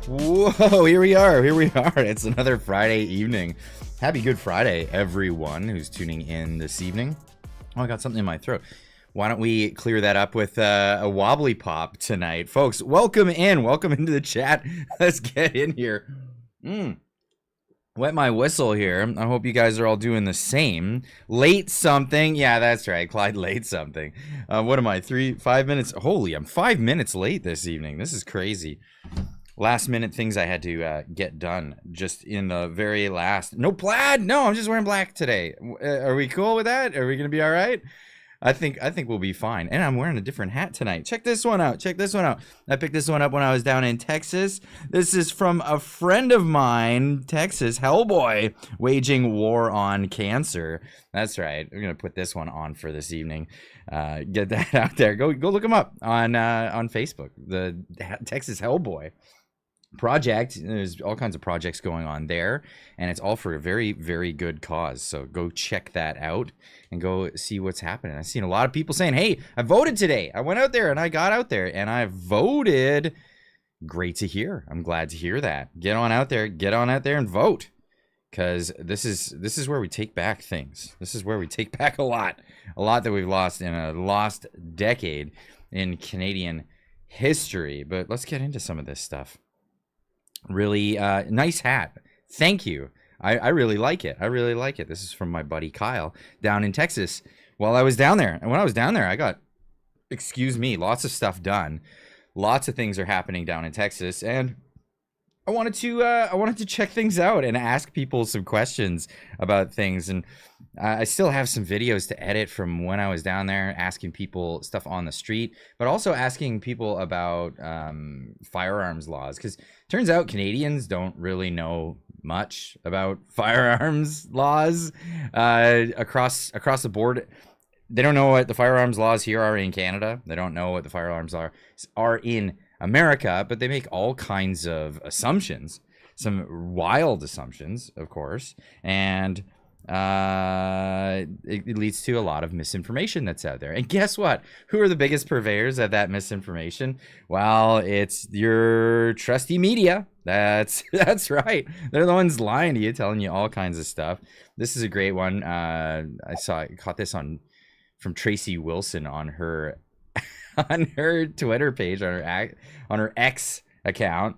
Whoa, here we are. It's another Friday evening. Happy Good Friday, everyone who's tuning in this evening. Oh, I got something in my throat. Why don't we clear that up with a wobbly pop tonight? Folks, welcome into the chat. Let's get in here. Wet my whistle here. I hope you guys are all doing the same. Late something. Yeah, that's right. Clyde late something. What am I, 5 minutes? Holy, I'm 5 minutes late this evening. This is crazy. Last minute things I had to get done just in the very last. No plaid. No, I'm just wearing black today. Are we cool with that? Are we gonna be all right? I think we'll be fine. And I'm wearing a different hat tonight. Check this one out. I picked this one up when I was down in Texas. This is from a friend of mine, Texas Hellboy, waging war on cancer. That's right. We're gonna put this one on for this evening. Get that out there. Go look him up on Facebook. The Texas Hellboy project. There's all kinds of projects going on there, and it's all for a very, very good cause. So go check that out and go see what's happening. I've seen a lot of people saying, hey, I voted today. I went out there and I got out there and I voted. Great to hear. I'm glad to hear that. Get on out there and vote, because this is where we take back things. This is where we take back a lot that we've lost in a lost decade in Canadian history. But let's get into some of this stuff. Really nice hat. Thank you. I really like it. This is from my buddy Kyle down in Texas while I was down there. And when I was down there, I got, lots of stuff done. Lots of things are happening down in Texas, and I wanted to check things out and ask people some questions about things. And I still have some videos to edit from when I was down there, asking people stuff on the street, but also asking people about firearms laws, because turns out Canadians don't really know much about firearms laws across the board. They don't know what the firearms laws here are in Canada. They don't know what the firearms are in America, but they make all kinds of assumptions, some wild assumptions, of course, and it leads to a lot of misinformation that's out there. And guess what? Who are the biggest purveyors of that misinformation? Well, it's your trusty media. That's right. They're the ones lying to you, telling you all kinds of stuff. This is a great one. I caught this from Tracy Wilson on her Twitter page, on her X account,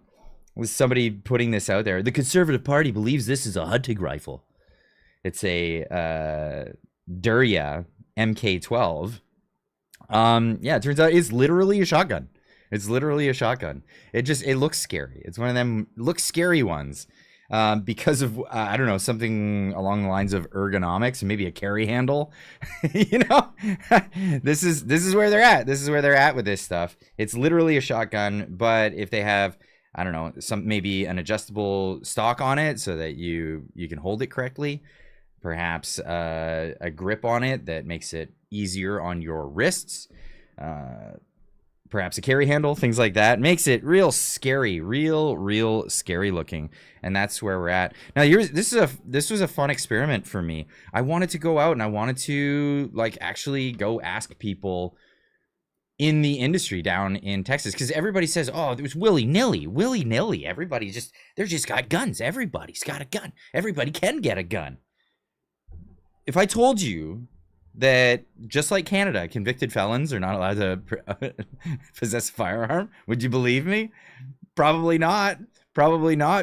with somebody putting this out there. The Conservative Party believes this is a hunting rifle. It's a Durya MK12. Yeah, it turns out it's literally a shotgun. It looks scary. It's one of them looks scary ones. Because of I don't know, something along the lines of ergonomics and maybe a carry handle. This is where they're at. This is where they're at with this stuff. It's literally a shotgun, but if they have, I don't know, maybe an adjustable stock on it so that you can hold it correctly, perhaps a grip on it that makes it easier on your wrists. Perhaps a carry handle, things like that, makes it real scary, real scary looking. And that's where we're at now. This was a fun experiment for me. I wanted to go out and I wanted to actually go ask people in the industry down in Texas, because everybody says, oh, it was willy-nilly. Everybody just got guns. Everybody's got a gun. Everybody can get a gun. If I told you that just like Canada, convicted felons are not allowed to possess a firearm, would you believe me? Probably not,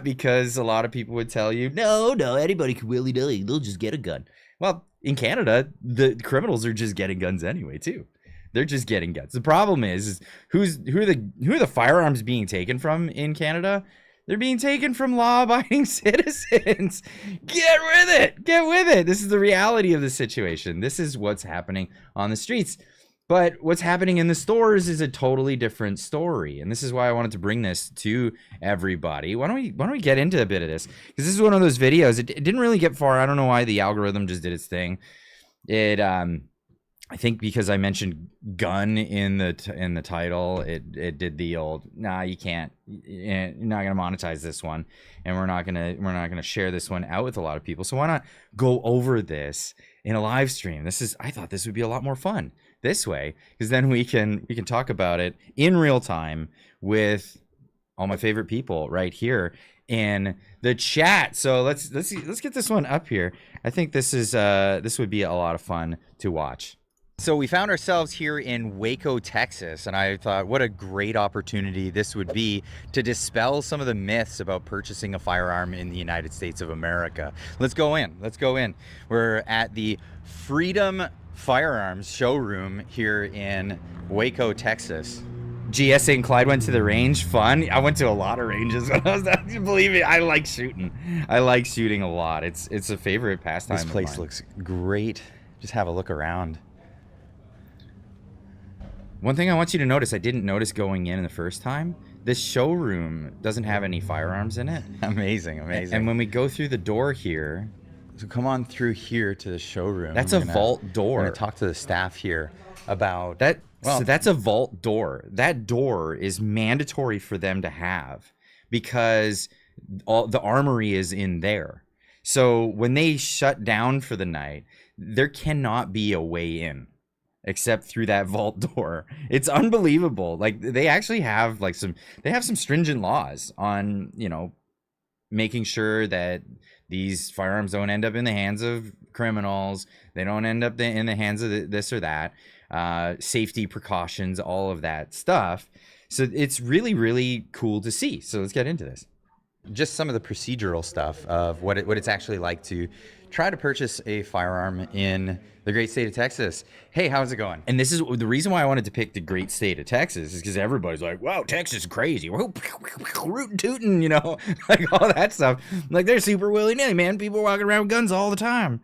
because a lot of people would tell you, no, anybody can willy-nilly, they'll just get a gun. Well, in Canada, the criminals are just getting guns anyway too. They're just getting guns. The problem is who are the firearms being taken from in Canada? They're being taken from law-abiding citizens. Get with it. This is the reality of the situation. This is what's happening on the streets. But what's happening in the stores is a totally different story. And this is why I wanted to bring this to everybody. Why don't we get into a bit of this? Because this is one of those videos. It didn't really get far. I don't know why the algorithm just did its thing. I think because I mentioned gun in the title, it did the old, nah, you can't, you're not gonna monetize this one, and we're not gonna share this one out with a lot of people. So why not go over this in a live stream? I thought this would be a lot more fun this way, because then we can talk about it in real time with all my favorite people right here in the chat. So let's get this one up here. I think this would be a lot of fun to watch. So we found ourselves here in Waco, Texas, and I thought what a great opportunity this would be to dispel some of the myths about purchasing a firearm in the United States of America. Let's go in. We're at the Freedom Firearms showroom here in Waco, Texas. GSA and Clyde went to the range. Fun. I went to a lot of ranges when I was there. Believe me, I like shooting. I like shooting a lot. It's a favorite pastime. This place looks great. Just have a look around. One thing I want you to notice, I didn't notice going in the first time, this showroom doesn't have any firearms in it. Amazing. And when we go through the door here, so come on through here to the showroom. That's a vault door. We're gonna talk to the staff here about that. Well, so that's a vault door. That door is mandatory for them to have because all the armory is in there. So when they shut down for the night, there cannot be a way in except through that vault door. It's unbelievable. Like they actually have like some stringent laws on, you know, making sure that these firearms don't end up in the hands of criminals. They don't end up in the hands of this or that. Safety precautions, all of that stuff. So it's really, really cool to see. So let's get into this. Just some of the procedural stuff of what it's actually like to try to purchase a firearm in the great state of Texas. Hey, how's it going? And this is the reason why I wanted to pick the great state of Texas is because everybody's like, wow, Texas is crazy. Rootin' tootin', you know, like all that stuff. Like they're super willy-nilly, man. People walking around with guns all the time.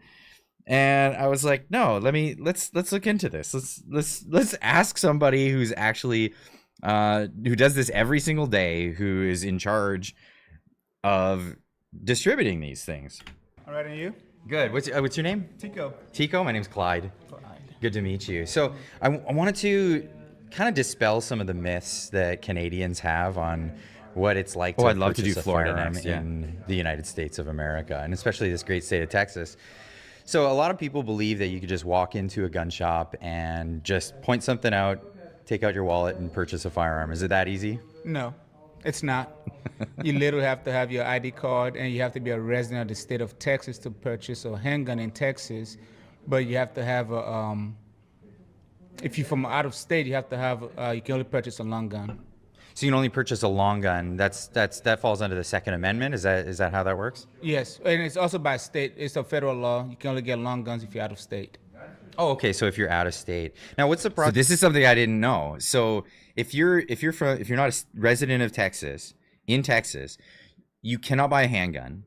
And I was like, no, let's look into this. Let's ask somebody who's actually who does this every single day, who is in charge of distributing these things. All right, and you? Good. What's your name? Tico. My name's Clyde. Good to meet you. So I wanted to kind of dispel some of the myths that Canadians have on what it's like to purchase a firearm in the United States of America, and especially this great state of Texas. So a lot of people believe that you could just walk into a gun shop and just point something out, take out your wallet, and purchase a firearm. Is it that easy? No, it's not. You literally have to have your ID card, and you have to be a resident of the state of Texas to purchase a handgun in Texas. But you have to have a, if you're from out of state, you have to have, you can only purchase a long gun. So you can only purchase a long gun. That falls under the Second Amendment. Is that how that works? Yes, and it's also by state. It's a federal law. You can only get long guns if you're out of state. Oh, okay. So if you're out of state, now what's the process? So this is something I didn't know. So if you're not a resident of Texas, in Texas, you cannot buy a handgun.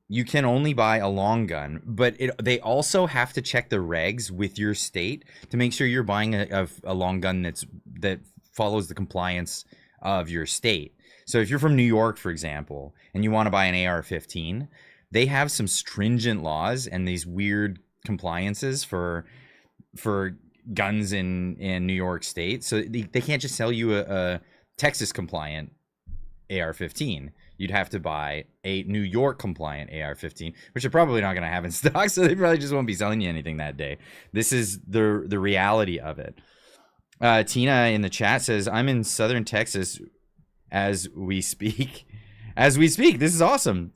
You can only buy a long gun, but they also have to check the regs with your state to make sure you're buying a long gun that follows the compliance of your state. So if you're from New York, for example, and you want to buy an AR-15, they have some stringent laws and these weird compliances for guns in New York State. So they can't just sell you a Texas compliant AR-15. You'd have to buy a New York compliant AR-15, which they're probably not going to have in stock, so they probably just won't be selling you anything that day. This is the reality of it. Tina in the chat says, I'm in southern Texas as we speak. This is awesome.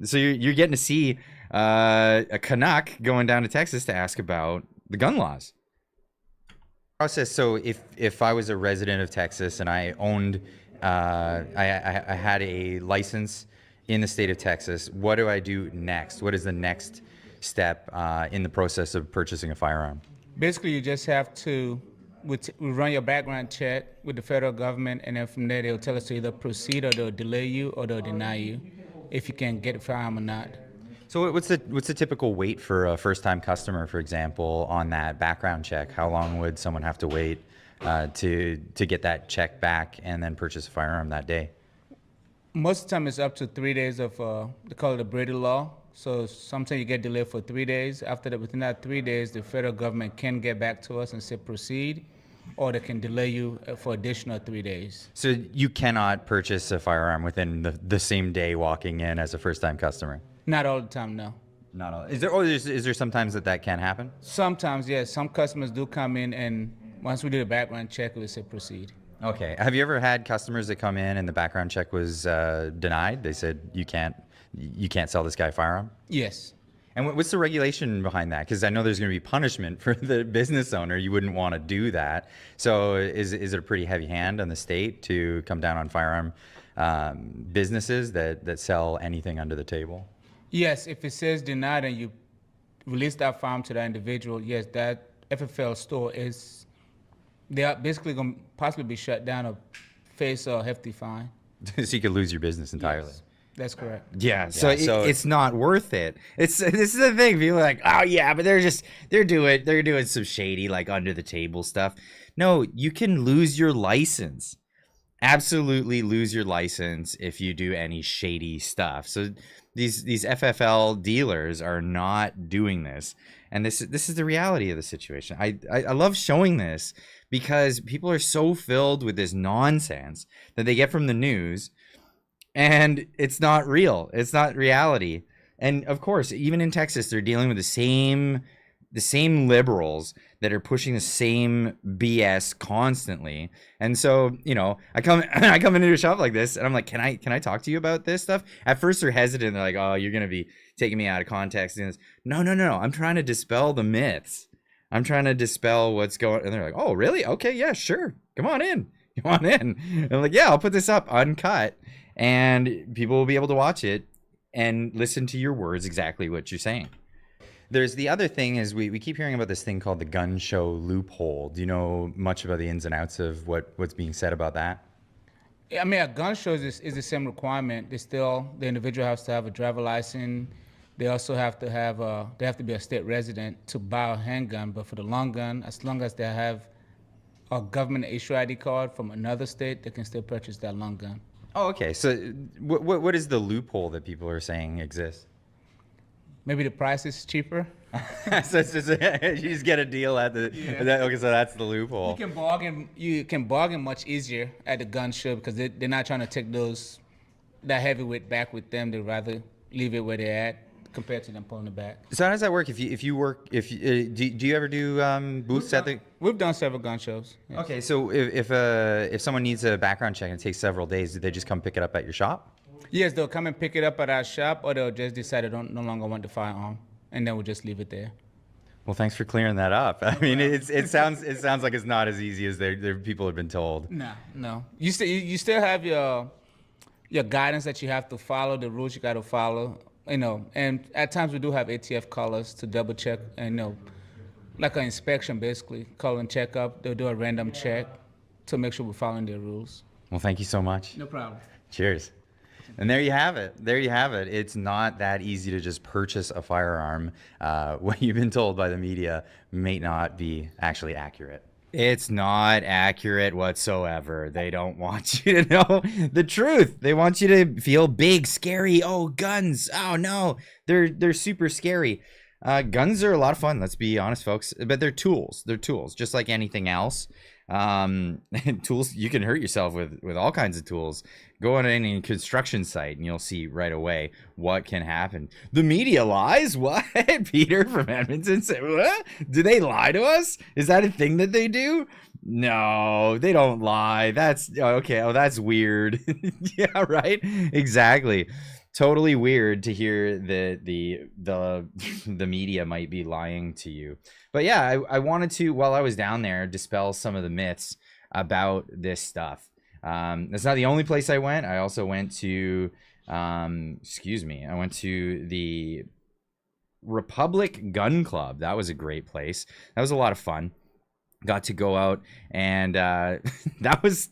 So you're getting to see a Canuck going down to Texas to ask about the gun laws. Process. So if I was a resident of Texas and I owned I had a license in the state of Texas, what do I do next? What is the next step in the process of purchasing a firearm? Basically, you just have to we run your background check with the federal government, and then from there they'll tell us to either proceed or they'll delay you or they'll deny you if you can get a firearm or not. So what's the typical wait for a first-time customer, for example, on that background check? How long would someone have to wait to get that check back and then purchase a firearm that day? Most of the time it's up to 3 days of, they call it the Brady law. So sometimes you get delayed for 3 days. After that, within that 3 days, the federal government can get back to us and say proceed, or they can delay you for additional 3 days. So you cannot purchase a firearm within the same day walking in as a first-time customer? Not all the time, no. Not all. Is there sometimes that can happen? Sometimes, yes. Some customers do come in, and once we do the background check, we say proceed. Okay. Have you ever had customers that come in and the background check was denied? They said you can't sell this guy a firearm. Yes. And what's the regulation behind that? Because I know there's going to be punishment for the business owner. You wouldn't want to do that. So is it a pretty heavy hand on the state to come down on firearm businesses that sell anything under the table? Yes, if it says denied and you release that firearm to that individual, yes, that FFL store they are basically going to possibly be shut down or face a hefty fine. So you could lose your business entirely. Yes, that's correct. Yeah, So it's not worth it. this is the thing. People are like, oh yeah, but they're doing some shady, like, under the table stuff. No, you can lose your license. Absolutely lose your license if you do any shady stuff. So these FFL dealers are not doing this, and this is the reality of the situation. I love showing this because people are so filled with this nonsense that they get from the news, and it's not real. It's not reality. And of course, even in Texas, they're dealing with the same liberals that are pushing the same BS constantly. And so, I come into a shop like this and I'm like, can I talk to you about this stuff? At first they're hesitant. They're like, oh, you're going to be taking me out of context. And no. I'm trying to dispel the myths. I'm trying to dispel what's going on. And they're like, oh, really? Okay, yeah, sure. Come on in. And I'm like, yeah, I'll put this up uncut and people will be able to watch it and listen to your words, exactly what you're saying. There's the other thing is we keep hearing about this thing called the gun show loophole. Do you know much about the ins and outs of what's being said about that? I mean, a gun show is the same requirement. The individual has to have a driver license. They also have to be a state resident to buy a handgun. But for the long gun, as long as they have a government issue ID card from another state, they can still purchase that long gun. Oh, okay. So what is the loophole that people are saying exists? Maybe the price is cheaper. So it's just, you just get a deal at the. Yeah. Okay, so that's the loophole. You can bargain much easier at the gun show because they're not trying to take that heavyweight back with them. They'd rather leave it where they're at compared to them pulling it back. So how does that work? Do you ever do booths at the? We've done several gun shows. Yes. Okay, so if someone needs a background check and it takes several days, do they just come pick it up at your shop? Yes, they'll come and pick it up at our shop, or they'll just decide they no longer want the firearm, and then we'll just leave it there. Well, thanks for clearing that up. I mean, it sounds like it's not as easy as people have been told. No. You still have your guidance that you have to follow, the rules you got to follow, And at times we do have ATF callers to double check, and like an inspection basically, call and check up. They'll do a random check to make sure we're following their rules. Well, thank you so much. No problem. Cheers. And there you have it. It's not that easy to just purchase a firearm. What you've been told by the media may not be actually accurate. It's not accurate whatsoever. They don't want you to know the truth. They want you to feel big, scary. Oh, guns. Oh no, they're super scary. Guns are a lot of fun. Let's be honest, folks. But they're tools. They're tools, just like anything else. Tools, you can hurt yourself with all kinds of tools. Go on any construction site and you'll see right away what can happen. The media lies? What? Peter from Edmonton said, what? Do they lie to us? Is that a thing that they do? No, they don't lie. That's okay. Oh, that's weird. Yeah, right. Exactly. Totally weird to hear that the media might be lying to you. But yeah, I wanted to, while I was down there, dispel some of the myths about this stuff. That's not the only place I went. I also went to, I went to the Republic Gun Club. That was a great place. That was a lot of fun. Got to go out and it was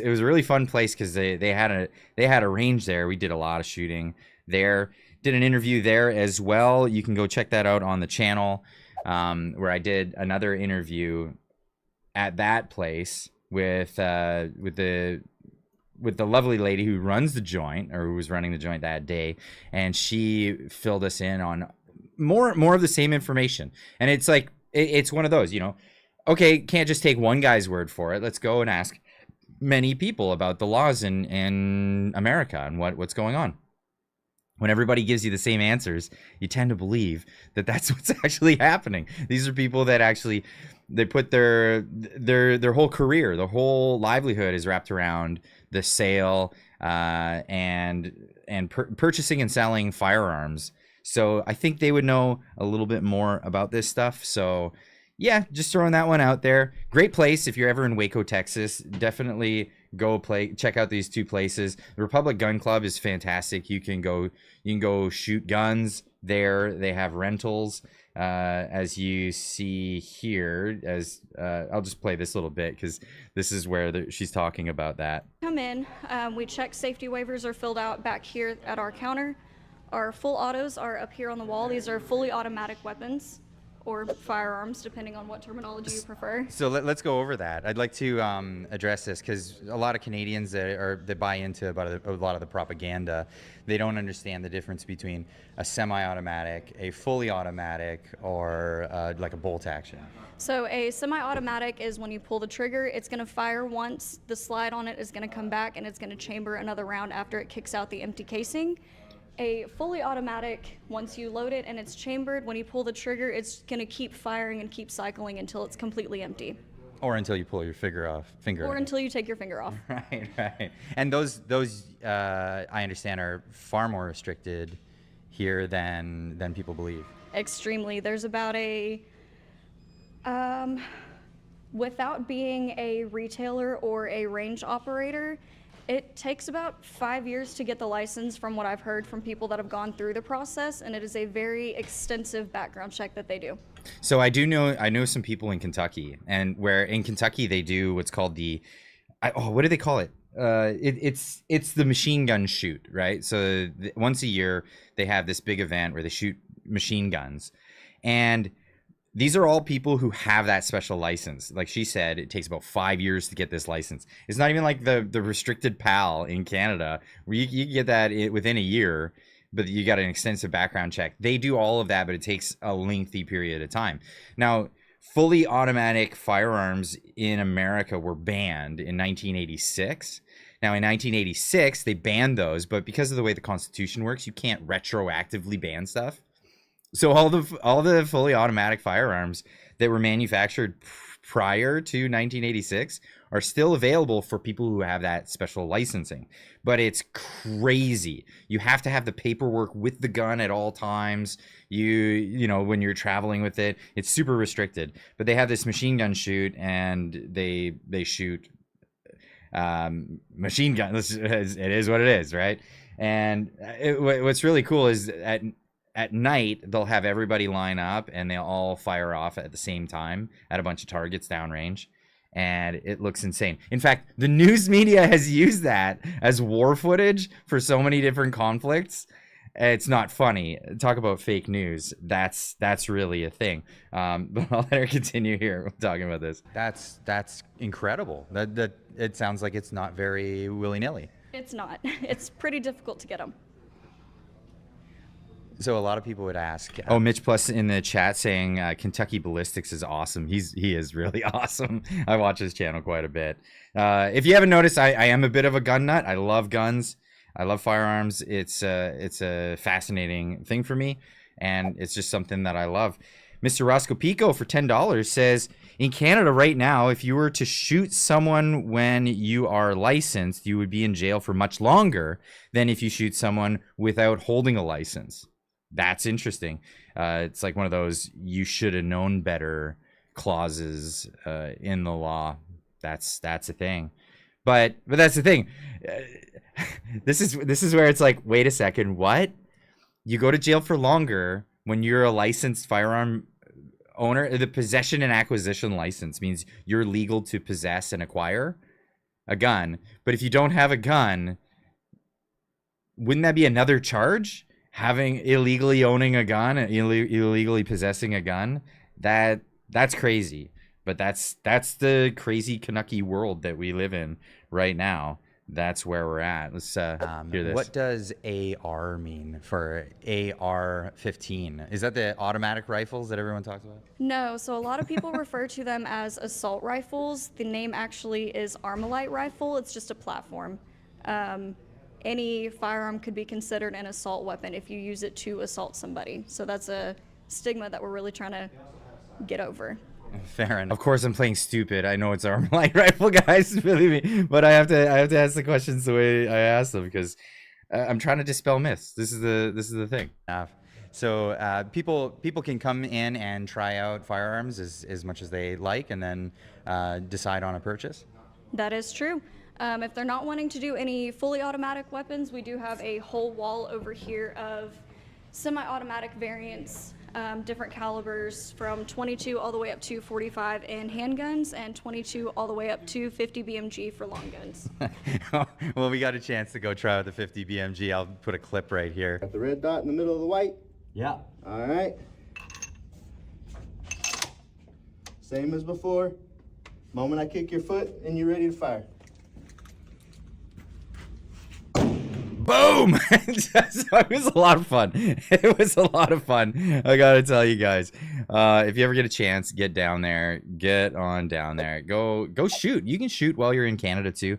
a really fun place because they had a range there. We did a lot of shooting there. Did an interview there as well. You can go check that out on the channel, where I did another interview at that place with the lovely lady who runs the joint, or who was running the joint that day, and she filled us in on more of the same information. And it's like it's one of those, okay, can't just take one guy's word for it. Let's go and ask many people about the laws in America and what's going on. when everybody gives you the same answers, you tend to believe that that's what's actually happening. These are people that actually, they put their whole career, the whole livelihood is wrapped around the sale and purchasing and selling firearms. So I think they would know a little bit more about this stuff. So yeah, just throwing that one out there. Great place if you're ever in Waco, Texas. Definitely go check out these two places. The Republic Gun Club is fantastic. You can go shoot guns there. They have rentals, as you see here. As I'll just play this little bit because this is where she's talking about that. Come in, we check safety waivers are filled out back here at our counter. Our full autos are up here on the wall. These are fully automatic weapons or firearms, depending on what terminology you prefer. So let's go over that. I'd like to address this because a lot of Canadians that buy into about a lot of the propaganda, they don't understand the difference between a semi-automatic, a fully automatic, or like a bolt action. So a semi-automatic is when you pull the trigger, it's going to fire once, the slide on it is going to come back, and it's going to chamber another round after it kicks out the empty casing. A fully automatic, once you load it and it's chambered, when you pull the trigger, it's going to keep firing and keep cycling until it's completely empty. Or until you pull your finger off. Or until you take your finger off. Right. And those I understand are far more restricted here than people believe. Extremely. There's about a, without being a retailer or a range operator, it takes about 5 years to get the license from what I've heard from people that have gone through the process, and it is a very extensive background check that they do. So I know some people in Kentucky, and where in Kentucky they do what's called what do they call it? It's the machine gun shoot, right? So once a year they have this big event where they shoot machine guns, and these are all people who have that special license. Like she said, it takes about 5 years to get this license. It's not even like the restricted PAL in Canada, where you get that within a year, but you got an extensive background check. They do all of that, but it takes a lengthy period of time. Now, fully automatic firearms in America were banned in 1986. Now, in 1986, they banned those, but because of the way the Constitution works, you can't retroactively ban stuff. So all the fully automatic firearms that were manufactured prior to 1986 are still available for people who have that special licensing. But it's crazy. You have to have the paperwork with the gun at all times. You know, when you're traveling with it, it's super restricted. But they have this machine gun shoot, and they shoot machine guns. It is what it is, right? And what's really cool is at night, they'll have everybody line up and they'll all fire off at the same time at a bunch of targets downrange. And it looks insane. In fact, the news media has used that as war footage for so many different conflicts. It's not funny. Talk about fake news. That's really a thing. But I'll let her continue here talking about this. That's incredible. That it sounds like it's not very willy-nilly. It's not. It's pretty difficult to get them. So a lot of people would ask. Mitch Plus in the chat saying Kentucky Ballistics is awesome. He is really awesome. I watch his channel quite a bit. If you haven't noticed, I am a bit of a gun nut. I love guns. I love firearms. It's a fascinating thing for me, and it's just something that I love. Mr. Roscoe Pico for $10 says, in Canada right now, if you were to shoot someone when you are licensed, you would be in jail for much longer than if you shoot someone without holding a license. That's interesting. It's like one of those you should have known better clauses in the law. That's a thing. But that's the thing. This is where it's like, wait a second, what? You go to jail for longer when you're a licensed firearm owner. The possession and acquisition license means you're legal to possess and acquire a gun. But if you don't have a gun, wouldn't that be another charge? Having illegally owning a gun, illegally possessing a gun, that's crazy. But that's the crazy Canucky world that we live in right now. That's where we're at. Let's hear this. What does AR mean for AR-15? Is that the automatic rifles that everyone talks about? No, so a lot of people refer to them as assault rifles. The name actually is Armalite rifle. It's just a platform. any firearm could be considered an assault weapon if you use it to assault somebody. So that's a stigma that we're really trying to get over. Fair enough. Of course, I'm playing stupid. I know it's arm light rifle, guys. Believe me, but I have to ask the questions the way I ask them because I'm trying to dispel myths. This is the thing. So people can come in and try out firearms as much as they like, and then decide on a purchase. That is true. If they're not wanting to do any fully automatic weapons, we do have a whole wall over here of semi-automatic variants, different calibers from 22 all the way up to 45 in handguns, and 22 all the way up to 50 BMG for long guns. Well, we got a chance to go try out the 50 BMG. I'll put a clip right here. Got the red dot in the middle of the white. Yeah. All right. Same as before. Moment I kick your foot and you're ready to fire. Boom! So it was a lot of fun. It was a lot of fun. I gotta tell you guys, if you ever get a chance, get down there. Get on down there. Go shoot. You can shoot while you're in Canada too.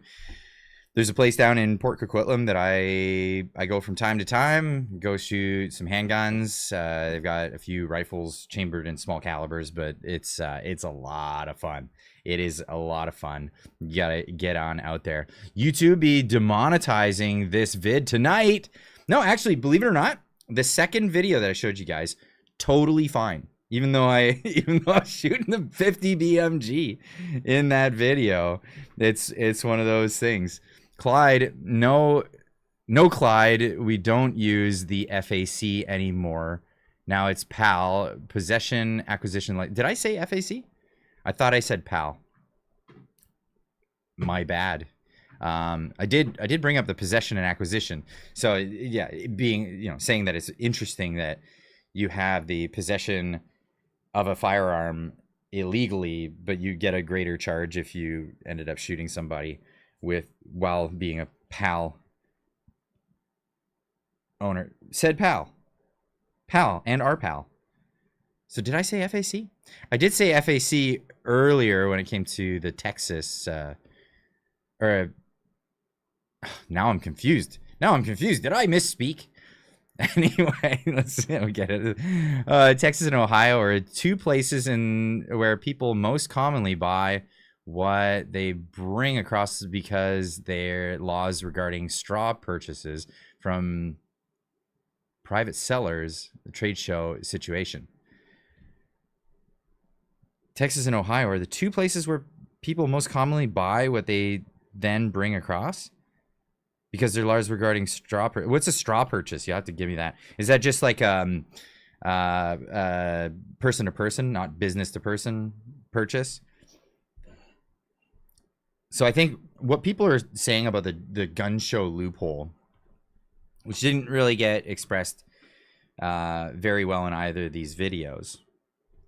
There's a place down in Port Coquitlam that I go from time to time. Go shoot some handguns. They've got a few rifles chambered in small calibers, but it's a lot of fun. It is a lot of fun. You gotta get on out there. YouTube be demonetizing this vid tonight. No, actually, believe it or not, the second video that I showed you guys, totally fine. Even though I was shooting the 50 BMG in that video, it's one of those things. Clyde, no Clyde, we don't use the FAC anymore. Now it's PAL, possession acquisition. Did I say FAC? I thought I said PAL. My bad. I did bring up the possession and acquisition. So yeah, being, saying that it's interesting that you have the possession of a firearm illegally, but you get a greater charge if you ended up shooting somebody while being a PAL owner. Said PAL and our PAL. So did I say FAC? I did say FAC earlier when it came to the Texas, now I'm confused. Did I misspeak? Anyway, let's get it. Texas and Ohio are two places where people most commonly buy what they bring across because their laws regarding straw purchases from private sellers, the trade show situation. Texas and Ohio are the two places where people most commonly buy what they then bring across because their laws regarding straw. What's a straw purchase? You have to give me that. Is that just like person to person, not business to person purchase? So I think what people are saying about the gun show loophole, which didn't really get expressed very well in either of these videos.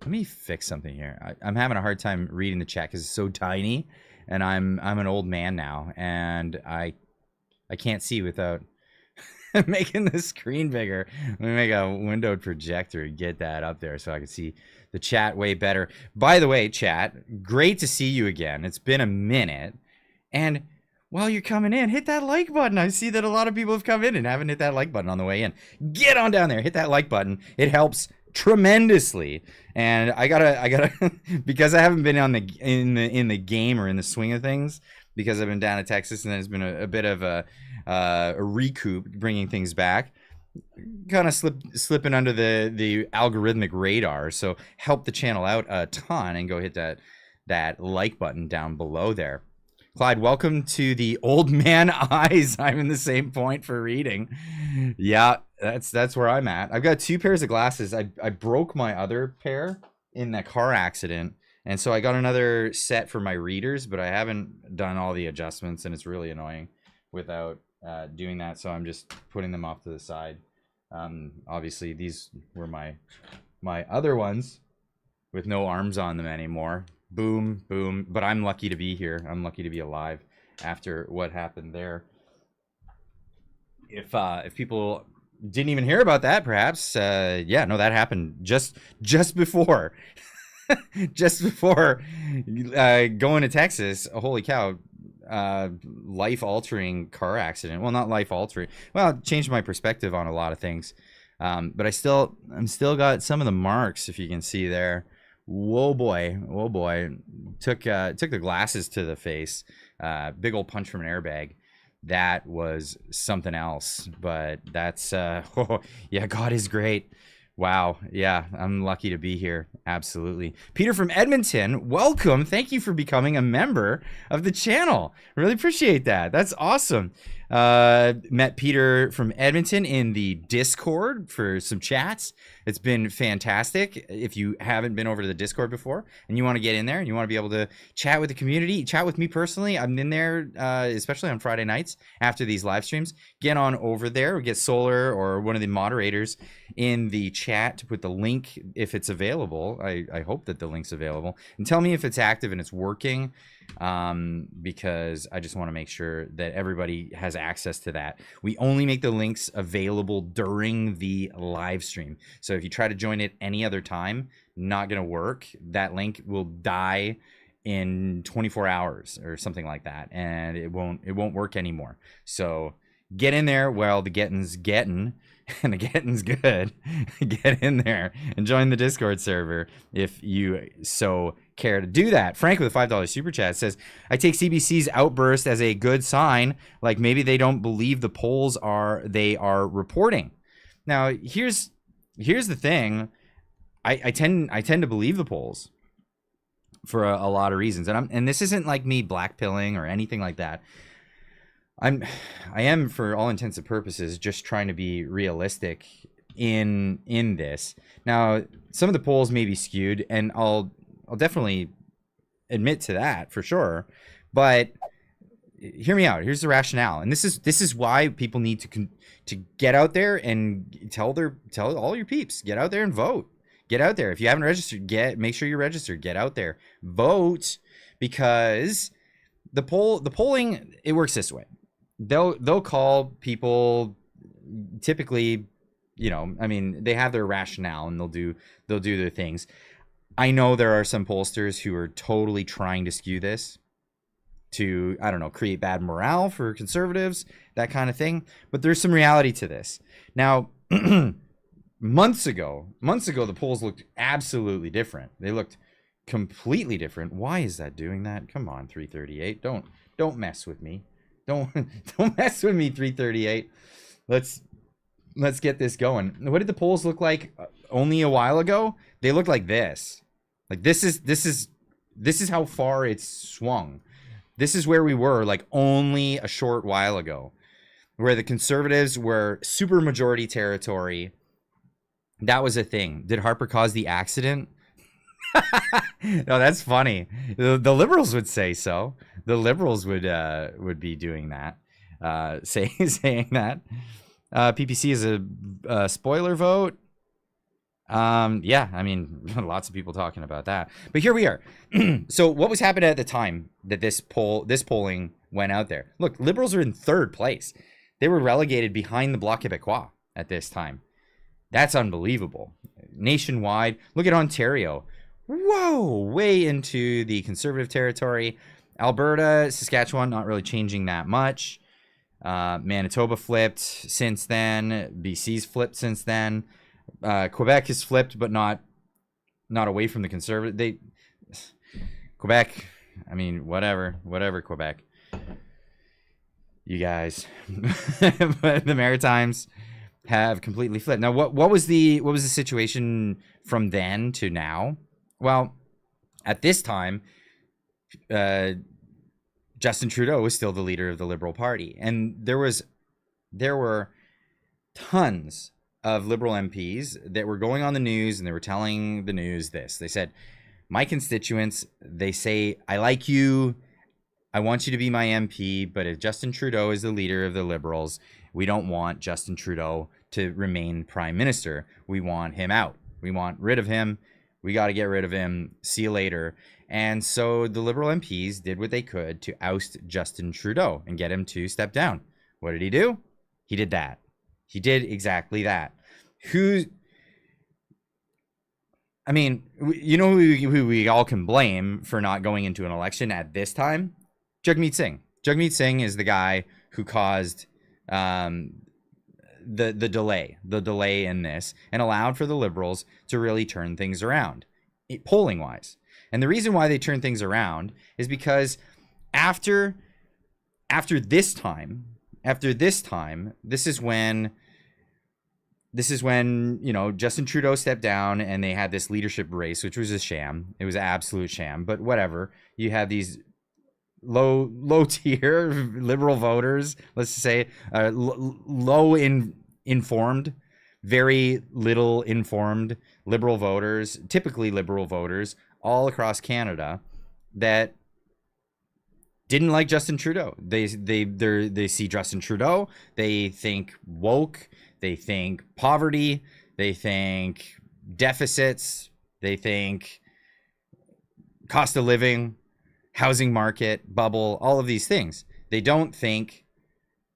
Let me fix something here. I'm having a hard time reading the chat because it's so tiny, and I'm an old man now, and I can't see without making the screen bigger. Let me make a windowed projector and get that up there so I can see the chat way better. By the way, chat, great to see you again. It's been a minute, and while you're coming in, hit that like button. I see that a lot of people have come in and haven't hit that like button on the way in. Get on down there, hit that like button. It helps tremendously. And I gotta because I haven't been in the game or in the swing of things because I've been down in Texas, and then it's been a bit of a recoup, bringing things back, kind of slipping under the algorithmic radar. So help the channel out a ton and go hit that like button down below there. Clyde, welcome to the old man eyes. I'm in the same point for reading. Yeah, that's where I'm at. I've got two pairs of glasses. I broke my other pair in that car accident, and so I got another set for my readers, but I haven't done all the adjustments, and it's really annoying without doing that, so I'm just putting them off to the side. Obviously, these were my other ones with no arms on them anymore. Boom, boom. But I'm lucky to be here. I'm lucky to be alive after what happened there. If people didn't even hear about that, perhaps, yeah, no, that happened just before, just before going to Texas. Holy cow! life-altering car accident. Well, not life-altering. Well, it changed my perspective on a lot of things. But I'm still got some of the marks, if you can see there. Whoa boy. Took the glasses to the face. Big old punch from an airbag. That was something else. But that's oh, yeah, God is great. Wow. Yeah, I'm lucky to be here. Absolutely. Peter from Edmonton, welcome. Thank you for becoming a member of the channel. Really appreciate that. That's awesome. Met Peter from Edmonton in the Discord for some chats. It's been fantastic. If you haven't been over to the Discord before and you want to get in there and you want to be able to chat with the community, chat with me personally, I'm in there, especially on Friday nights after these live streams. Get on over there, get Solar or one of the moderators in the chat to put the link if it's available. I hope that the link's available, and tell me if it's active and it's working, because I just want to make sure that everybody has access to that. We only make the links available during the live stream. So if you try to join it any other time, not going to work. That link will die in 24 hours or something like that, and it won't work anymore. So get in there while the getting's getting, and the getting's good. Get in there and join the Discord server if you so care to do that. Frank with a $5 super chat says, I take CBC's outburst as a good sign, like maybe they don't believe the polls they are reporting. Now here's the thing. I tend to believe the polls for a lot of reasons, and this isn't like me blackpilling or anything like that. I am, for all intents and purposes, just trying to be realistic in this. Now, some of the polls may be skewed, and I'll definitely admit to that for sure. But hear me out. Here's the rationale, and this is why people need to get out there and tell all your peeps, get out there and vote. Get out there. If you haven't registered, make sure you're registered. Get out there, vote, because the polling, it works this way. They'll call people, typically, you know, I mean, they have their rationale and they'll do their things. I know there are some pollsters who are totally trying to skew this to, I don't know, create bad morale for conservatives, that kind of thing. But there's some reality to this. Now, months ago, the polls looked absolutely different. They looked completely different. Why is that doing that? Come on, 338. Don't mess with me. Don't mess with me, 338. Let's get this going. What did the polls look like only a while ago? They looked like this. Like this is how far it's swung. This is where we were like only a short while ago, where the conservatives were super majority territory. That was a thing. Did Harper cause the accident? No, that's funny. The liberals would say so. The liberals would be doing that, saying that. PPC is a spoiler vote. Yeah, I mean, lots of people talking about that. But here we are. So what was happening at the time that this polling went out there? Look, liberals are in third place. They were relegated behind the Bloc Québécois at this time. That's unbelievable. Nationwide, look at Ontario. Whoa, way into the conservative territory. Alberta, Saskatchewan, not really changing that much. Manitoba flipped since then. BC's flipped since then. Quebec has flipped, but not away from the conservative. Quebec, I mean, whatever, Quebec. You guys, but the Maritimes have completely flipped. Now, what was the situation from then to now? Well, at this time, Justin Trudeau was still the leader of the Liberal Party, and there were tons of Liberal MPs that were going on the news, and they were telling the news this. They said, my constituents, they say, I like you, I want you to be my MP, but if Justin Trudeau is the leader of the Liberals, we don't want Justin Trudeau to remain Prime Minister. We want him out. We want rid of him. We got to get rid of him. See you later. And so the Liberal MPs did what they could to oust Justin Trudeau and get him to step down. What did he do? He did that. He did exactly that. I mean, you know who we all can blame for not going into an election at this time? Jagmeet Singh. Jagmeet Singh is the guy who caused the delay in this and allowed for the Liberals to really turn things around, polling wise. And the reason why they turned things around is because after this time, this is when Justin Trudeau stepped down and they had this leadership race, which was a sham. It was an absolute sham, but whatever. You had these low tier Liberal voters, let's say, informed, very little informed Liberal voters, typically Liberal voters all across Canada, that didn't like Justin Trudeau. They see Justin Trudeau, they think woke, they think poverty, they think deficits, they think cost of living, housing market, bubble, all of these things. They don't think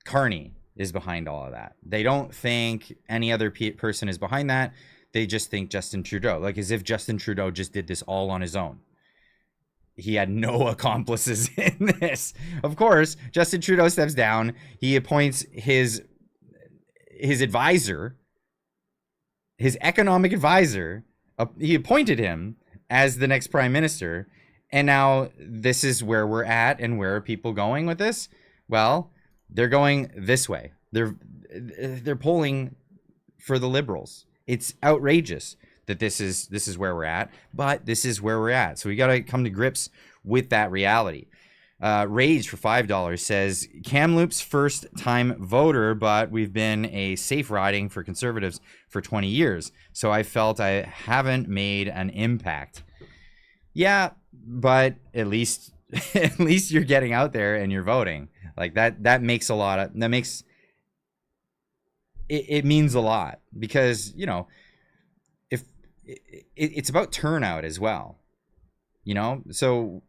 Carney is behind all of that. They don't think any other person is behind that. They just think Justin Trudeau, like as if Justin Trudeau just did this all on his own. He had no accomplices in this. Of course, Justin Trudeau steps down. He appoints his advisor, his economic advisor. He appointed him as the next prime minister. And now this is where we're at. And where are people going with this? Well, they're going this way. They're polling for the Liberals. It's outrageous that this is where we're at, but this is where we're at. So we got to come to grips with that reality. Rage for $5 says, Kamloops first time voter, but we've been a safe riding for Conservatives for 20 years. So I felt I haven't made an impact. Yeah, but at least you're getting out there and you're voting. Like that makes a lot of, it means a lot, because, if it's about turnout as well, so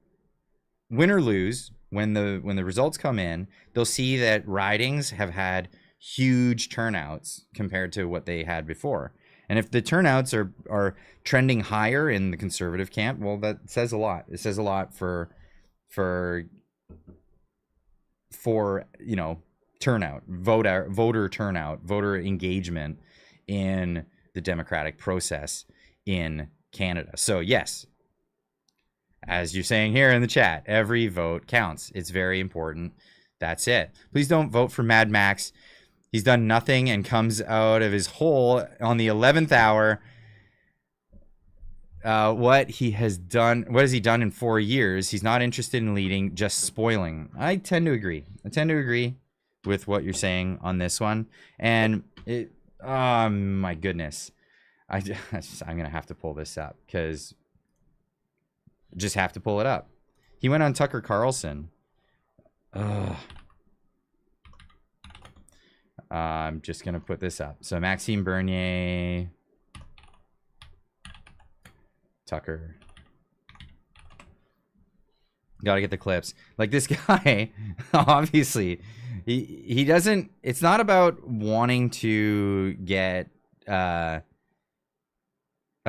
win or lose, when the results come in, they'll see that ridings have had huge turnouts compared to what they had before. And if the turnouts are trending higher in the Conservative camp, well, that says a lot. It says a lot for turnout, voter turnout, voter engagement in the democratic process in Canada. So yes, as you're saying here in the chat, every vote counts. It's very important. That's it. Please don't vote for Mad Max. He's done nothing and comes out of his hole on the 11th hour. What has he done in 4 years? He's not interested in leading, just spoiling. I tend to agree with what you're saying on this one. And my goodness, I'm gonna have to pull this up, because just have to pull it up. He went on Tucker Carlson. I'm just gonna put this up. So Maxime Bernier, Tucker. Gotta get the clips. Like, this guy, obviously, he doesn't. It's not about wanting to get a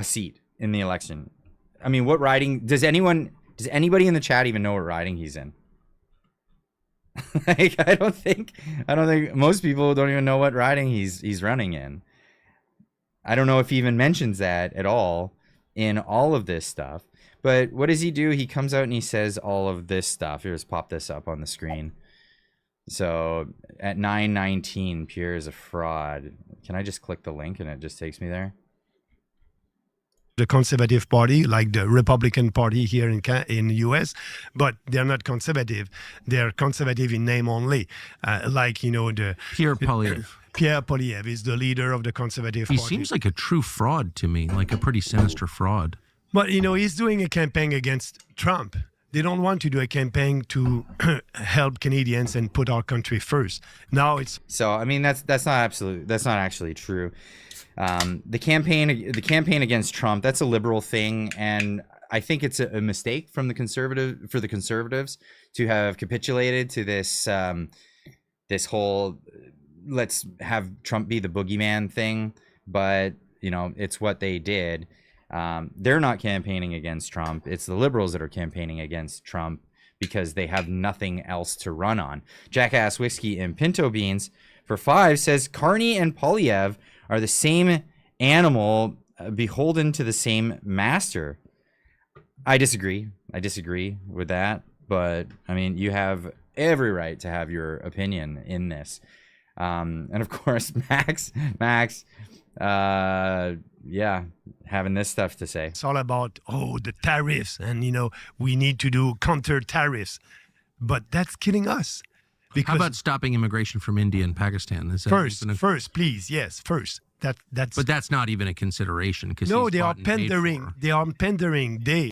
seat in the election. I mean, what riding does anybody in the chat even know what riding he's in? Like, I don't think most people don't even know what riding he's running in. I don't know if he even mentions that at all in all of this stuff. But what does he do? He comes out and he says all of this stuff. Here's, pop this up on the screen. So at 9:19, Pierre is a fraud. Can I just click the link and it just takes me there? The Conservative Party, like the Republican Party here in the US, but they're not conservative. They're conservative in name only. The Pierre Poilievre. Pierre Poilievre is the leader of the Conservative Party. He seems like a true fraud to me, like a pretty sinister fraud. But, he's doing a campaign against Trump. They don't want to do a campaign to help Canadians and put our country first. Now it's... So, I mean, that's not actually true. The campaign against Trump, that's a liberal thing, and I think it's a mistake for the conservatives to have capitulated to this this whole let's have Trump be the boogeyman thing. But it's what they did. They're not campaigning against Trump. It's the Liberals that are campaigning against Trump because they have nothing else to run on. Jackass Whiskey and Pinto Beans for 5 says Carney and Poilievre are the same animal, beholden to the same master. I disagree with that, but I mean, you have every right to have your opinion in this. And of course, Max, yeah, having this stuff to say. It's all about, the tariffs, and, we need to do counter tariffs. But that's killing us. How Because about stopping immigration from India and Pakistan? Is that even first, please, yes, first. That's. But that's not even a consideration. No, they are pandering. They are pandering. They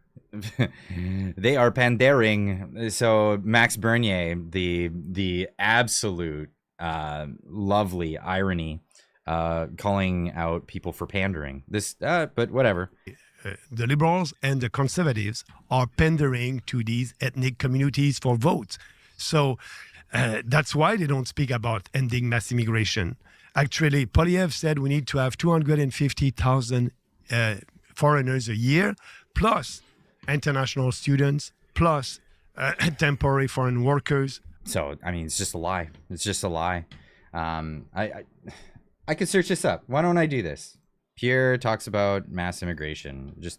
are pandering. So Max Bernier, the absolute lovely irony, calling out people for pandering. This, but whatever. The liberals and the conservatives are pandering to these ethnic communities for votes. So that's why they don't speak about ending mass immigration. Actually, Poilievre said we need to have 250,000 foreigners a year, plus international students, plus temporary foreign workers. So, I mean, it's just a lie. It's just a lie. I could search this up. Why don't I do this? Pierre talks about mass immigration just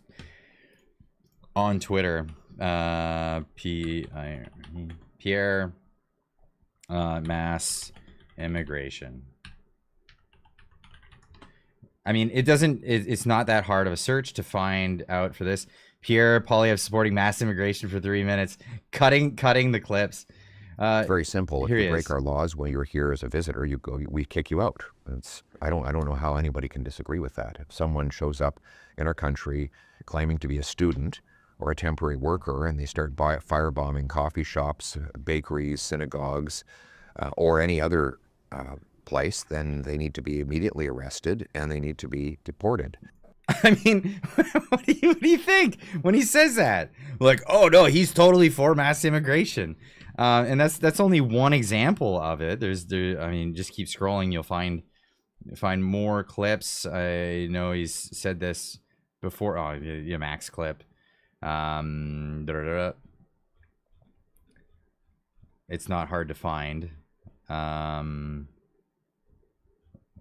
on Twitter. Pierre mass immigration. I mean, it's not that hard of a search to find out for this. Pierre Poilievre supporting mass immigration for 3 minutes, cutting the clips. It's very simple. If you break our laws when you're here as a visitor, we kick you out. I don't know how anybody can disagree with that. If someone shows up in our country claiming to be a student or a temporary worker and they start firebombing coffee shops, bakeries, synagogues, or any other place, then they need to be immediately arrested and they need to be deported. I mean, what do you think when he says that? Like, oh no, he's totally for mass immigration. And that's only one example of it. I mean, just keep scrolling, you'll find more clips. I know he's said this before. Oh, yeah, Max clip. It's not hard to find.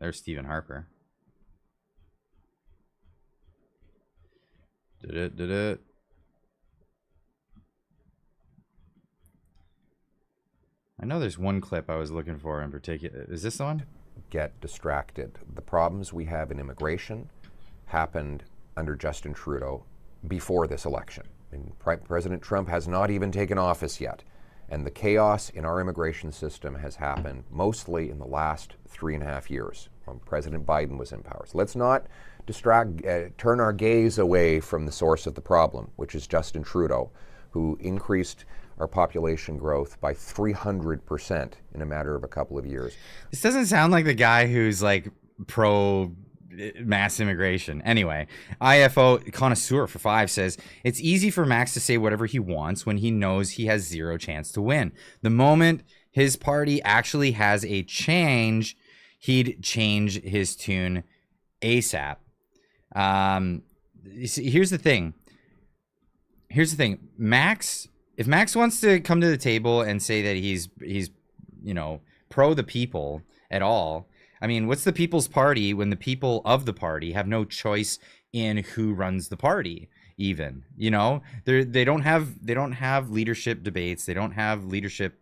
There's Stephen Harper. I know there's one clip I was looking for in particular. Is this the one? Get distracted. The problems we have in immigration happened under Justin Trudeau before this election. And President Trump has not even taken office yet. And the chaos in our immigration system has happened mostly in the last 3.5 years when President Biden was in power. So let's not turn our gaze away from the source of the problem, which is Justin Trudeau, who increased our population growth by 300% in a matter of a couple of years. This doesn't sound like the guy who's like pro mass immigration. Anyway, IFO connoisseur for 5 says it's easy for Max to say whatever he wants when he knows he has zero chance to win. The moment his party actually has a change, he'd change his tune ASAP. Here's the thing. Max, if Max wants to come to the table and say that he's pro the people at all, I mean, what's the People's Party when the people of the party have no choice in who runs the party? Even, they don't have leadership debates. They don't have leadership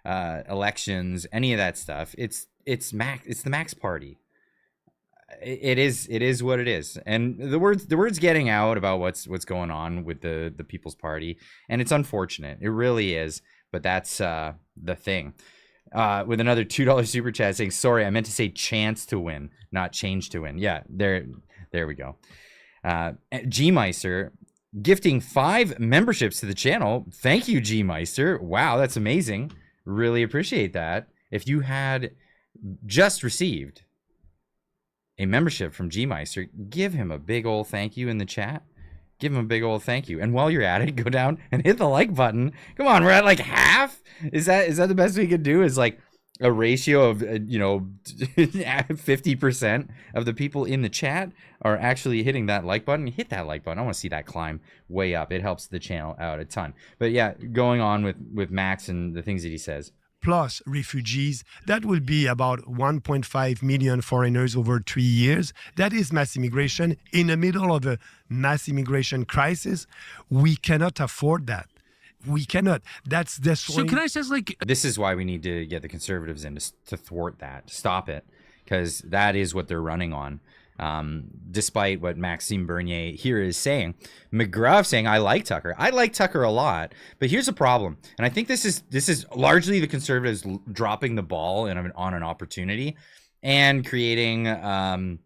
elections. Any of that stuff. It's the Max Party. It is what it is, and the word's getting out about what's going on with the People's Party, and it's unfortunate. It really is, but that's the thing. With another $2 super chat saying, sorry, I meant to say chance to win, not change to win. Yeah, there we go. G Meister gifting 5 memberships to the channel. Thank you, G Meister. Wow, that's amazing. Really appreciate that. If you had just received a membership from G Meister, give him a big old thank you in the chat. Give him a big old thank you. And while you're at it, go down and hit the like button. Come on, we're at like half. Is that the best we could do? Is like a ratio of 50% of the people in the chat are actually hitting that like button. Hit that like button. I want to see that climb way up. It helps the channel out a ton. But yeah, going on with Max and the things that he says. Plus refugees, that will be about 1.5 million foreigners over 3 years. That is mass immigration. In the middle of a mass immigration crisis, we cannot afford that. We cannot. That's destroying. So can I say, like, This is why we need to get the conservatives in to thwart that, to stop it, because that is what they're running on. Despite what Maxime Bernier here is saying, McGruff saying, I like Tucker a lot, but here's a problem, and I think this is largely the conservatives dropping the ball on an opportunity and creating a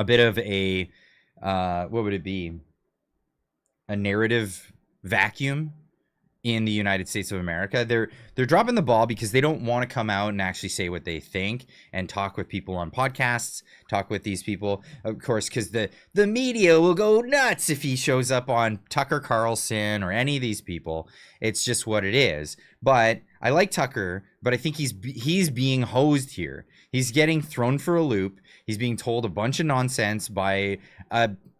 bit of a what would it be, a narrative vacuum in the United States of America. They're dropping the ball because they don't want to come out and actually say what they think and talk with people on podcasts, talk with these people, of course, because the media will go nuts if he shows up on Tucker Carlson or any of these people. It's just what it is. But I like Tucker, but I think he's being hosed here. He's getting thrown for a loop. He's being told a bunch of nonsense by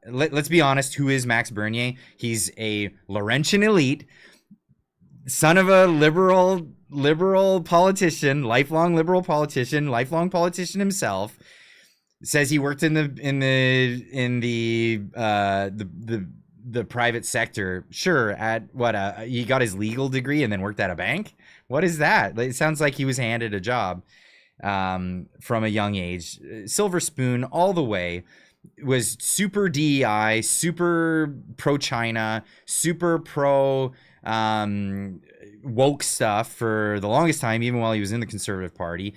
let's be honest, who is Max Bernier? He's a Laurentian elite, son of a liberal politician, lifelong politician himself. Says he worked in the private sector. Sure, at what he got his legal degree and then worked at a bank. What is that? It sounds like he was handed a job from a young age. Silver spoon all the way. Was super DEI, super pro China, super pro woke stuff for the longest time, even while he was in the Conservative Party.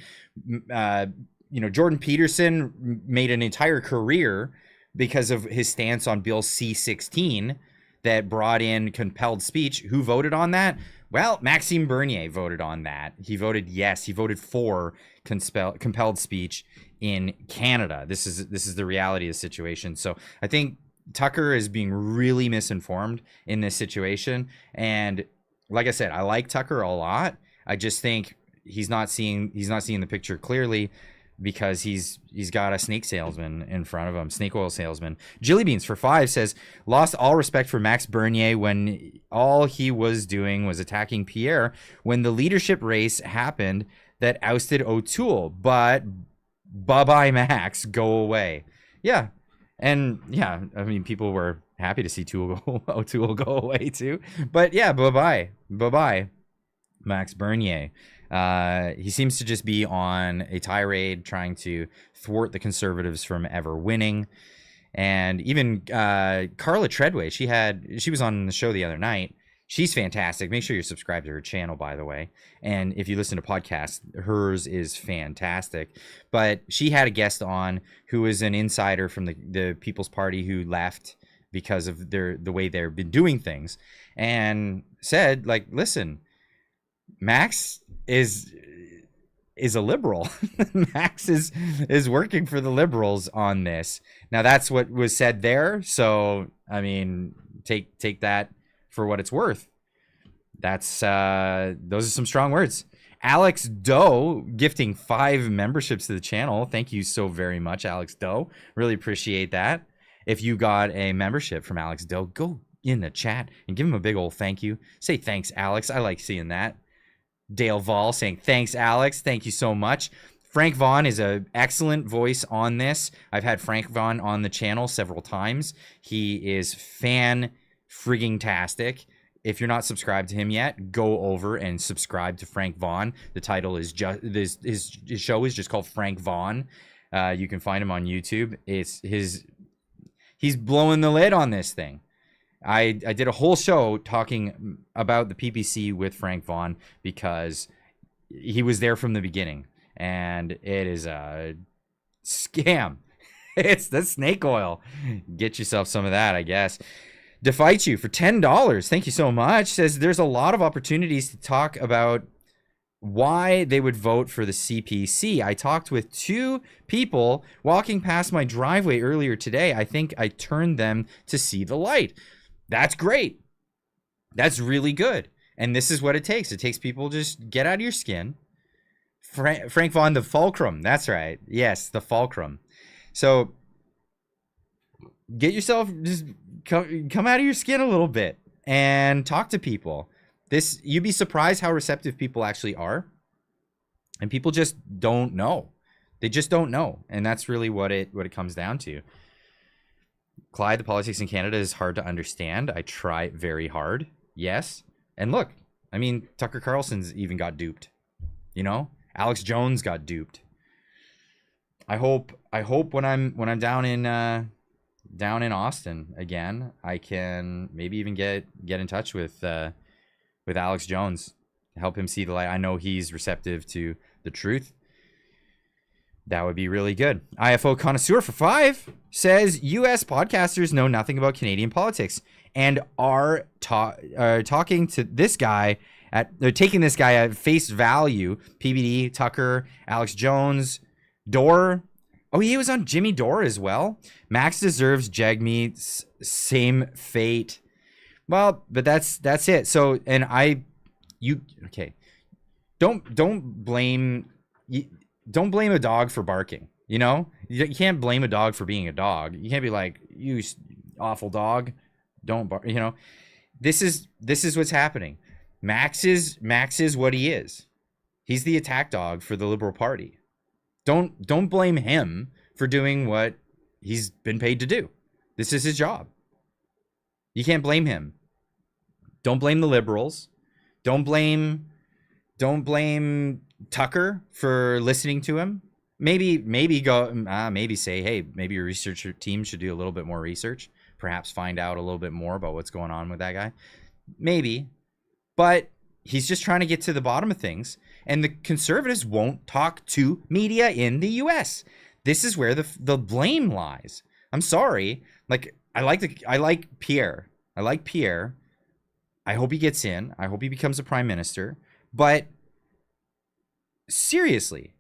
Jordan Peterson made an entire career because of his stance on Bill C-16 that brought in compelled speech. Who voted on that? Well, Maxime Bernier voted on that. He voted yes. He voted for compelled speech in Canada. This is the reality of the situation. So I think Tucker is being really misinformed in this situation. And like I said, I like Tucker a lot. I just think he's not seeing the picture clearly because he's got a snake salesman in front of him, snake oil salesman. Jilly Beans for 5 says, lost all respect for Max Bernier when all he was doing was attacking Pierre when the leadership race happened that ousted O'Toole. But bye-bye, Max, go away. Yeah. And yeah, I mean, people were happy to see O'Toole go away too. But yeah, bye-bye, Max Bernier. He seems to just be on a tirade trying to thwart the conservatives from ever winning. And even Carla Treadway, she was on the show the other night. She's fantastic. Make sure you're subscribed to her channel, by the way. And if you listen to podcasts, hers is fantastic. But she had a guest on who is an insider from the People's Party who left because of the way they've been doing things, and said, like, listen, Max is a liberal. Max is working for the liberals on this. Now that's what was said there. So I mean, take that for what it's worth. That's those are some strong words. Alex Doe gifting 5 memberships to the channel. Thank you so very much, Alex Doe. Really appreciate that. If you got a membership from Alex Doe, go in the chat and give him a big old thank you. Say thanks, Alex. I like seeing that. Dale Vall saying thanks, Alex. Thank you so much. Frank Vaughn is an excellent voice on this. I've had Frank Vaughn on the channel several times. He is fan-frigging-tastic. If you're not subscribed to him yet, go over and subscribe to Frank Vaughn. The title is just his show is just called Frank Vaughn. You can find him on YouTube. He's blowing the lid on this thing. I did a whole show talking about the PPC with Frank Vaughn because he was there from the beginning, and it is a scam. It's the snake oil. Get yourself some of that, I guess. Defight You for $10. Thank you so much. Says there's a lot of opportunities to talk about why they would vote for the CPC. I talked with 2 people walking past my driveway earlier today. I think I turned them to see the light. That's great. That's really good. And this is what it takes. It takes people just get out of your skin, Frank von the Fulcrum. That's right. Yes, the Fulcrum. So get yourself, just come out of your skin a little bit and talk to people. You'd be surprised how receptive people actually are. And people just don't know. They just don't know. And that's really what it comes down to. Clyde, the politics in Canada is hard to understand. I try very hard. Yes. And look, I mean, Tucker Carlson's even got duped. You know? Alex Jones got duped. I hope when I'm down in Austin again, I can maybe even get in touch with Alex Jones to help him see the light. I know he's receptive to the truth. That would be really good. IFO Connoisseur for 5 says U.S. podcasters know nothing about Canadian politics and are talking to this guy they're taking this guy at face value. PBD, Tucker, Alex Jones, Dore. Oh, he was on Jimmy Dore as well. Max deserves Jagmeet's same fate. Well, but that's it. So, and okay. Don't blame a dog for barking. You know, you can't blame a dog for being a dog. You can't be like, you awful dog, don't bark. You know, this is what's happening. Max is what he is. He's the attack dog for the Liberal Party. Don't blame him for doing what he's been paid to do. This is his job. You can't blame him. Don't blame the Liberals. Don't blame Tucker for listening to him. Maybe say, hey, maybe your research team should do a little bit more research. Perhaps find out a little bit more about what's going on with that guy. Maybe. But he's just trying to get to the bottom of things. And the conservatives won't talk to media in the U.S. This is where the blame lies. I'm sorry. Like, I like Pierre. I like Pierre. I hope he gets in. I hope he becomes a prime minister. But seriously,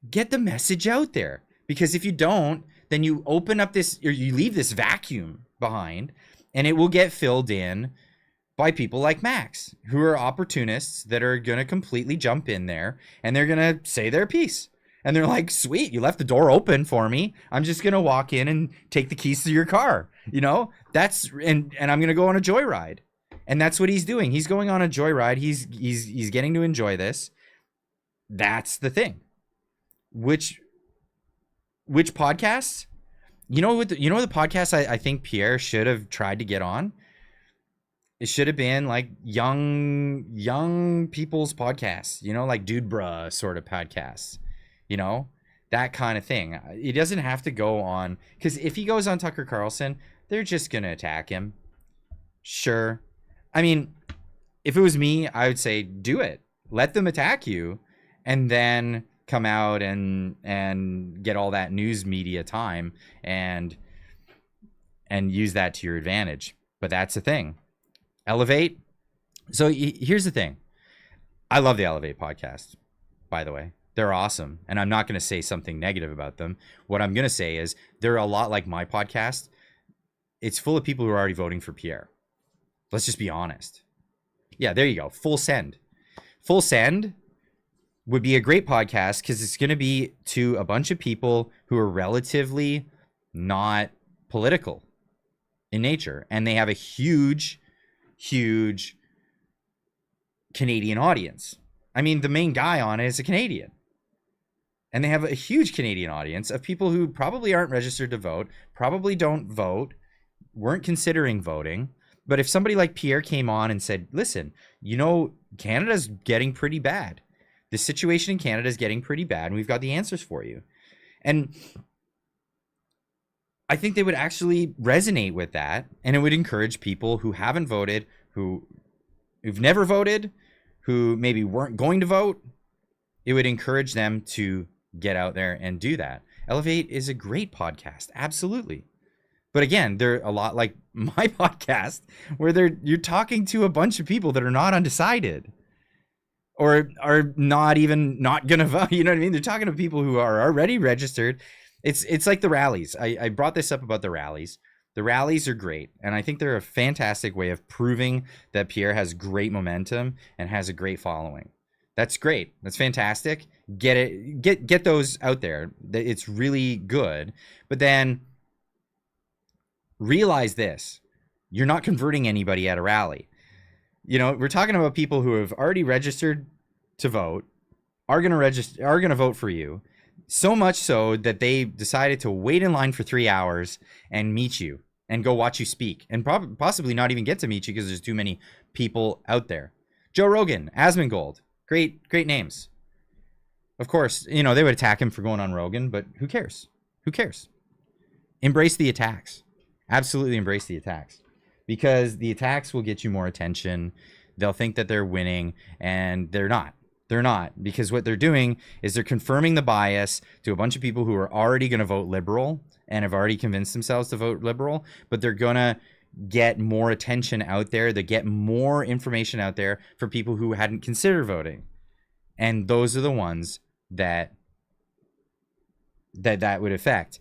get the message out there. Because if you don't, then you open up this, or you leave this vacuum behind, and it will get filled in by people like Max, who are opportunists that are going to completely jump in there, and they're going to say their piece. And they're like, sweet, you left the door open for me. I'm just going to walk in and take the keys to your car. You know, and I'm going to go on a joyride. And that's what he's doing. He's going on a joyride. He's getting to enjoy this. That's the thing. Which podcasts? You know the podcast I think Pierre should have tried to get on? It should have been like young people's podcasts, you know, like Dude Bruh sort of podcasts, you know, that kind of thing. It doesn't have to go on, because if he goes on Tucker Carlson, they're just going to attack him. Sure. I mean, if it was me, I would say do it. Let them attack you, and then come out and get all that news media time and use that to your advantage. But that's the thing. Elevate. So here's the thing. I love the Elevate podcast, by the way. They're awesome. And I'm not going to say something negative about them. What I'm going to say is they're a lot like my podcast. It's full of people who are already voting for Pierre. Let's just be honest. Yeah, there you go. Full Send. Full Send would be a great podcast because it's going to be to a bunch of people who are relatively not political in nature. And they have a huge Canadian audience. I mean, the main guy on it is a Canadian. And they have a huge Canadian audience of people who probably aren't registered to vote, probably don't vote, weren't considering voting. But if somebody like Pierre came on and said, listen, you know, Canada's getting pretty bad. The situation in Canada is getting pretty bad, and we've got the answers for you. And I think they would actually resonate with that, and it would encourage people who haven't voted, who've never voted, who maybe weren't going to vote. It would encourage them to get out there and do that. Elevate is a great podcast, absolutely. But again, they're a lot like my podcast, where you're talking to a bunch of people that are not undecided, or are not gonna vote. You know what I mean? They're talking to people who are already registered. It's like the rallies. I brought this up about the rallies. The rallies are great, and I think they're a fantastic way of proving that Pierre has great momentum and has a great following. That's great. That's fantastic. Get it. Get those out there. It's really good. But then realize this: you're not converting anybody at a rally. You know, we're talking about people who have already registered to vote, are going to vote for you. So much so that they decided to wait in line for 3 hours and meet you and go watch you speak, and possibly not even get to meet you because there's too many people out there. Joe Rogan, Asmongold, great names. Of course, you know, they would attack him for going on Rogan, but who cares? Who cares? Embrace the attacks. Absolutely embrace the attacks, because the attacks will get you more attention. They'll think that they're winning, and they're not. They're not, because what they're doing is they're confirming the bias to a bunch of people who are already going to vote liberal and have already convinced themselves to vote liberal, but they're going to get more attention out there. They get more information out there for people who hadn't considered voting. And those are the ones that would affect.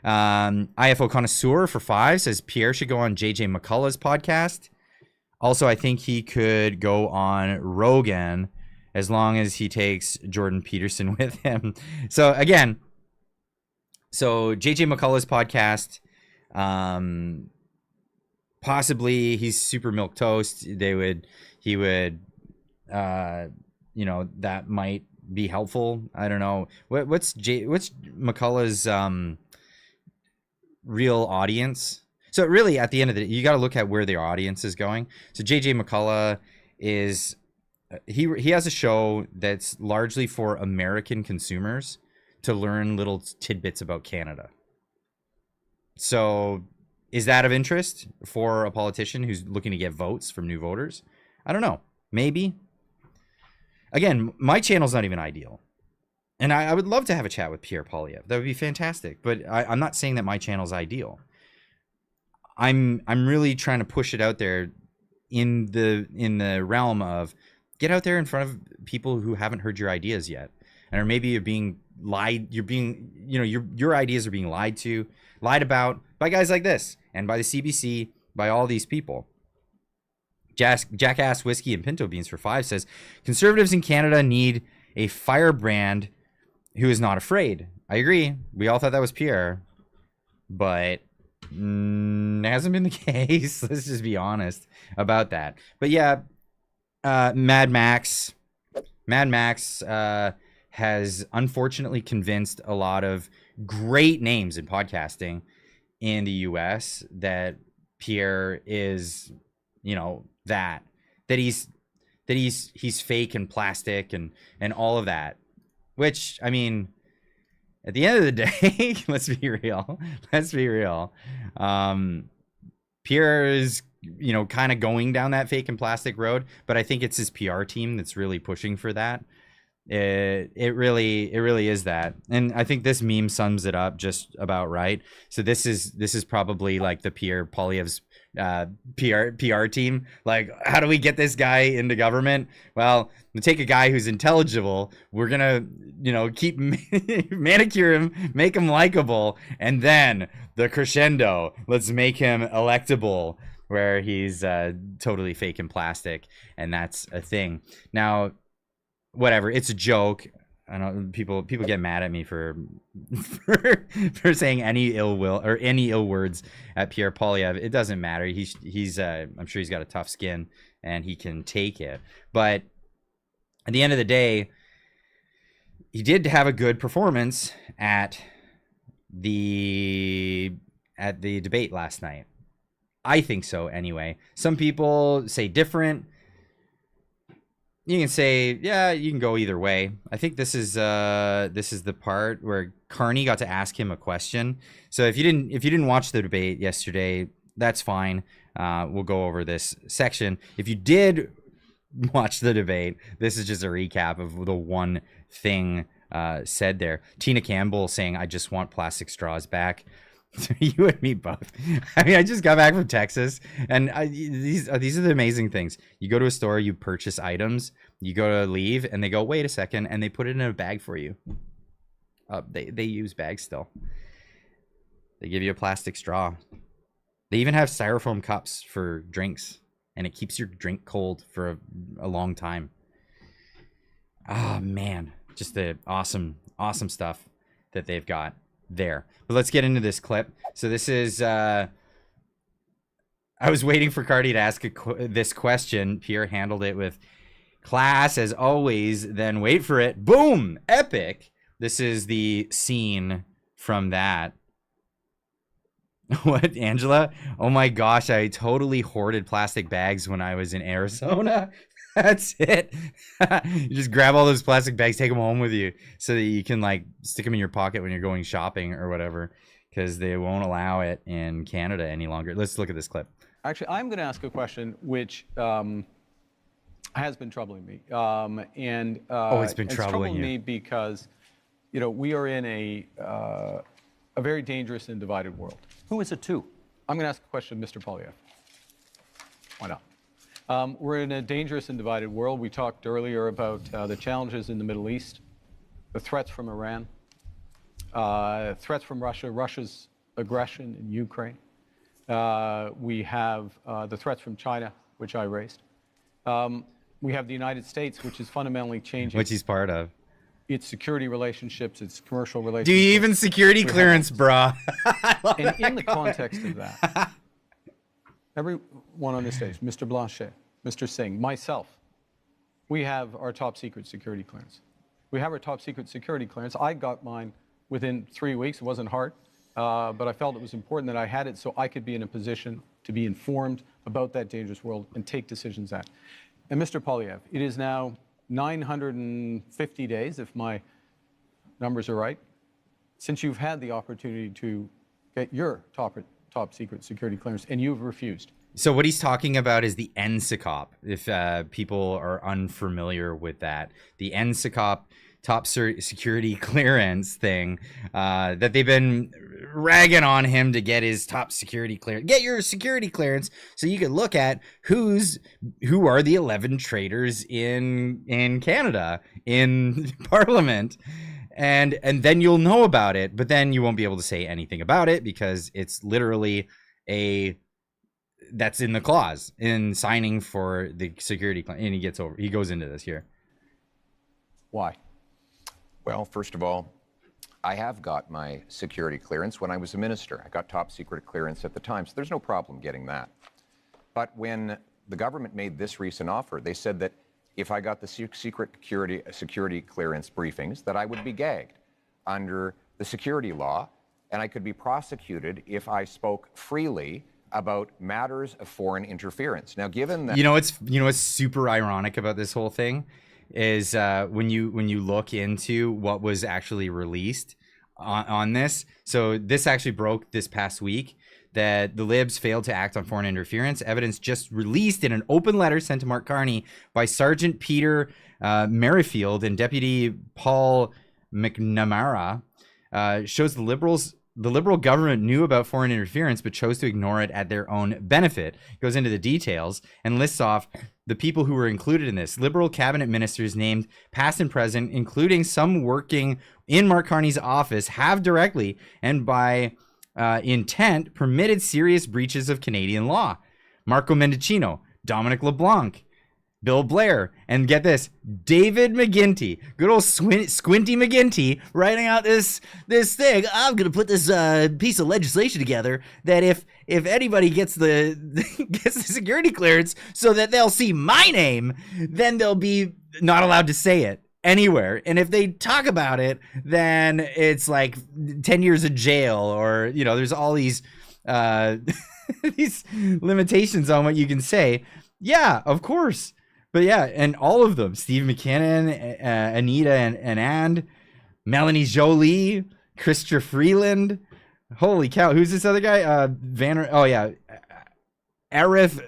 IFO Connoisseur for 5 says Pierre should go on JJ McCullough's podcast. Also, I think he could go on Rogan, as long as he takes Jordan Peterson with him. So again, JJ McCullough's podcast, possibly he's super milk toast. He would, you know, that might be helpful. I don't know. What's McCullough's real audience? So really, at the end of the day, you got to look at where their audience is going. So JJ McCullough is, he has a show that's largely for American consumers to learn little tidbits about Canada. So is that of interest for a politician who's looking to get votes from new voters? I don't know. Maybe. Again, my channel's not even ideal. And I would love to have a chat with Pierre Poilievre. That would be fantastic. But I'm not saying that my channel's ideal. I'm really trying to push it out there in the realm of get out there in front of people who haven't heard your ideas yet, and or maybe you're being lied. You're being, you know, your ideas are being lied about by guys like this, and by the CBC, by all these people. Jackass Whiskey and Pinto Beans for 5 says conservatives in Canada need a firebrand who is not afraid. I agree. We all thought that was Pierre, but it hasn't been the case. Let's just be honest about that. But yeah. Mad Max has unfortunately convinced a lot of great names in podcasting in the US that Pierre is, you know, that he's fake and plastic and all of that, which, I mean, at the end of the day, let's be real. Pierre is, you know, kind of going down that fake and plastic road, but I think it's his PR team that's really pushing for that. It really is that. And I think this meme sums it up just about right. So this is probably like the Pierre Poilievre's PR team. Like, how do we get this guy into government? Well, we take a guy who's intelligible. We're gonna, you know, keep manicure him, make him likable, and then the crescendo. Let's make him electable, where he's totally fake and plastic, and that's a thing. Now, whatever, it's a joke. I know people get mad at me for saying any ill will or any ill words at Pierre Poilievre. It doesn't matter. He's I'm sure he's got a tough skin and he can take it. But at the end of the day, he did have a good performance at the debate last night. I think so anyway. Some people say different. You can say, yeah, you can go either way. I think this is the part where Carney got to ask him a question. So if you didn't watch the debate yesterday, that's fine. We'll go over this section. If you did watch the debate, this is just a recap of the one thing said there. Tina Campbell saying, "I just want plastic straws back." You and me both. I mean, I just got back from Texas, and these are the amazing things. You go to a store, you purchase items, you go to leave, and they go, "Wait a second," and they put it in a bag for you. They use bags still. They give you a plastic straw. They even have styrofoam cups for drinks, and it keeps your drink cold for a long time. Oh man, just the awesome stuff that they've got there. But let's get into this clip. So this is I was waiting for Cardi to ask this question. Pierre handled it with class as always. Then wait for it. Boom! Epic. This is the scene from that. What, Angela? Oh my gosh, I totally hoarded plastic bags when I was in Arizona. That's it. You just grab all those plastic bags, take them home with you so that you can like stick them in your pocket when you're going shopping or whatever, because they won't allow it in Canada any longer. Let's look at this clip. Actually, I'm going to ask a question which has been troubling me. It's been troubling you. Me because, you know, we are in a very dangerous and divided world. Who is it to? I'm going to ask a question, Mr. Poilievre. Why not? We're in a dangerous and divided world. We talked earlier about the challenges in the Middle East, the threats from Iran, threats from Russia, Russia's aggression in Ukraine. We have the threats from China, which I raised. We have the United States, which is fundamentally changing. Which he's part of. Its security relationships, its commercial relationships. Do you even security clearance, brah? And in the context of that, everyone on this stage, Mr. Blanchet, Mr. Singh, myself, we have our top secret security clearance. We have our top secret security clearance. I got mine within 3 weeks. It wasn't hard, but I felt it was important that I had it so I could be in a position to be informed about that dangerous world and take decisions at. And Mr. Poilievre, it is now 950 days, if my numbers are right, since you've had the opportunity to get your top secret security clearance, and you've refused. So what he's talking about is the NSICOP, if people are unfamiliar with that. The NSICOP top security clearance thing that they've been ragging on him to get his top security clearance. Get your security clearance so you can look at who are the 11 traitors in Canada in Parliament. And then you'll know about it, but then you won't be able to say anything about it because it's literally that's in the clause in signing for the security clearance. And he goes into this here. Why? Well, first of all, I have got my security clearance when I was a minister. I got top secret clearance at the time, so there's no problem getting that. But when the government made this recent offer, they said that if I got the secret security clearance briefings, that I would be gagged under the security law, and I could be prosecuted if I spoke freely about matters of foreign interference. Now, given that what's super ironic about this whole thing is when you look into what was actually released on this. So this actually broke this past week that the Libs failed to act on foreign interference. Evidence just released in an open letter sent to Mark Carney by Sergeant Peter Merrifield and Deputy Paul McNamara shows the Liberal government knew about foreign interference but chose to ignore it at their own benefit. Goes into the details and lists off the people who were included in this. Liberal cabinet ministers named past and present, including some working in Mark Carney's office, have directly and by intent permitted serious breaches of Canadian law. Marco Mendicino, Dominic LeBlanc, Bill Blair, and get this, David McGuinty, good old Squinty McGuinty, writing out this thing. I'm gonna put this piece of legislation together that if anybody gets the security clearance, so that they'll see my name, then they'll be not allowed to say it anywhere. And if they talk about it, then it's like 10 years of jail, or there's all these these limitations on what you can say. Yeah, of course. But yeah, and all of them, Steve McKinnon, Anita and Melanie Jolie, Chrystia Freeland. Holy cow, who's this other guy? Arif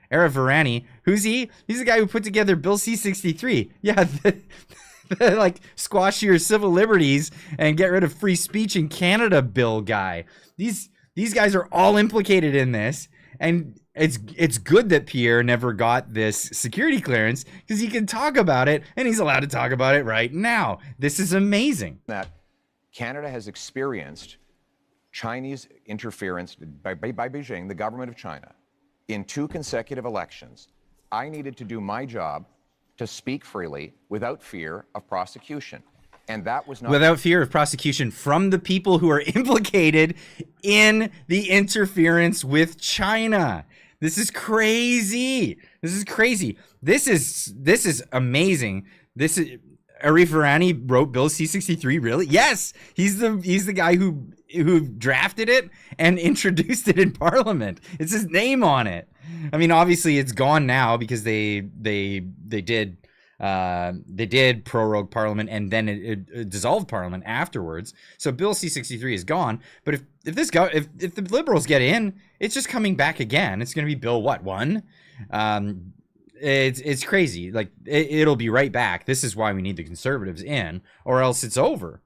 Virani. Who's he? He's the guy who put together Bill C-63. Yeah, the like squash your civil liberties and get rid of free speech in Canada bill guy. These guys are all implicated in this, and it's good that Pierre never got this security clearance because he can talk about it, and he's allowed to talk about it right now. This is amazing. That Canada has experienced Chinese interference by Beijing, the government of China, in 2 consecutive elections. I needed to do my job to speak freely without fear of prosecution. And that was not without fear of prosecution from the people who are implicated in the interference with China. This is crazy. This is crazy. This is amazing. This is Arif Virani wrote Bill C-63. Really? Yes, he's the guy who drafted it and introduced it in Parliament. It's his name on it. I mean, obviously, it's gone now because they did prorogue Parliament and then it dissolved Parliament afterwards. So Bill C-63 is gone. But if the Liberals get in, it's just coming back again. It's going to be Bill 1. It's crazy. Like it'll be right back. This is why we need the Conservatives in, or else it's over.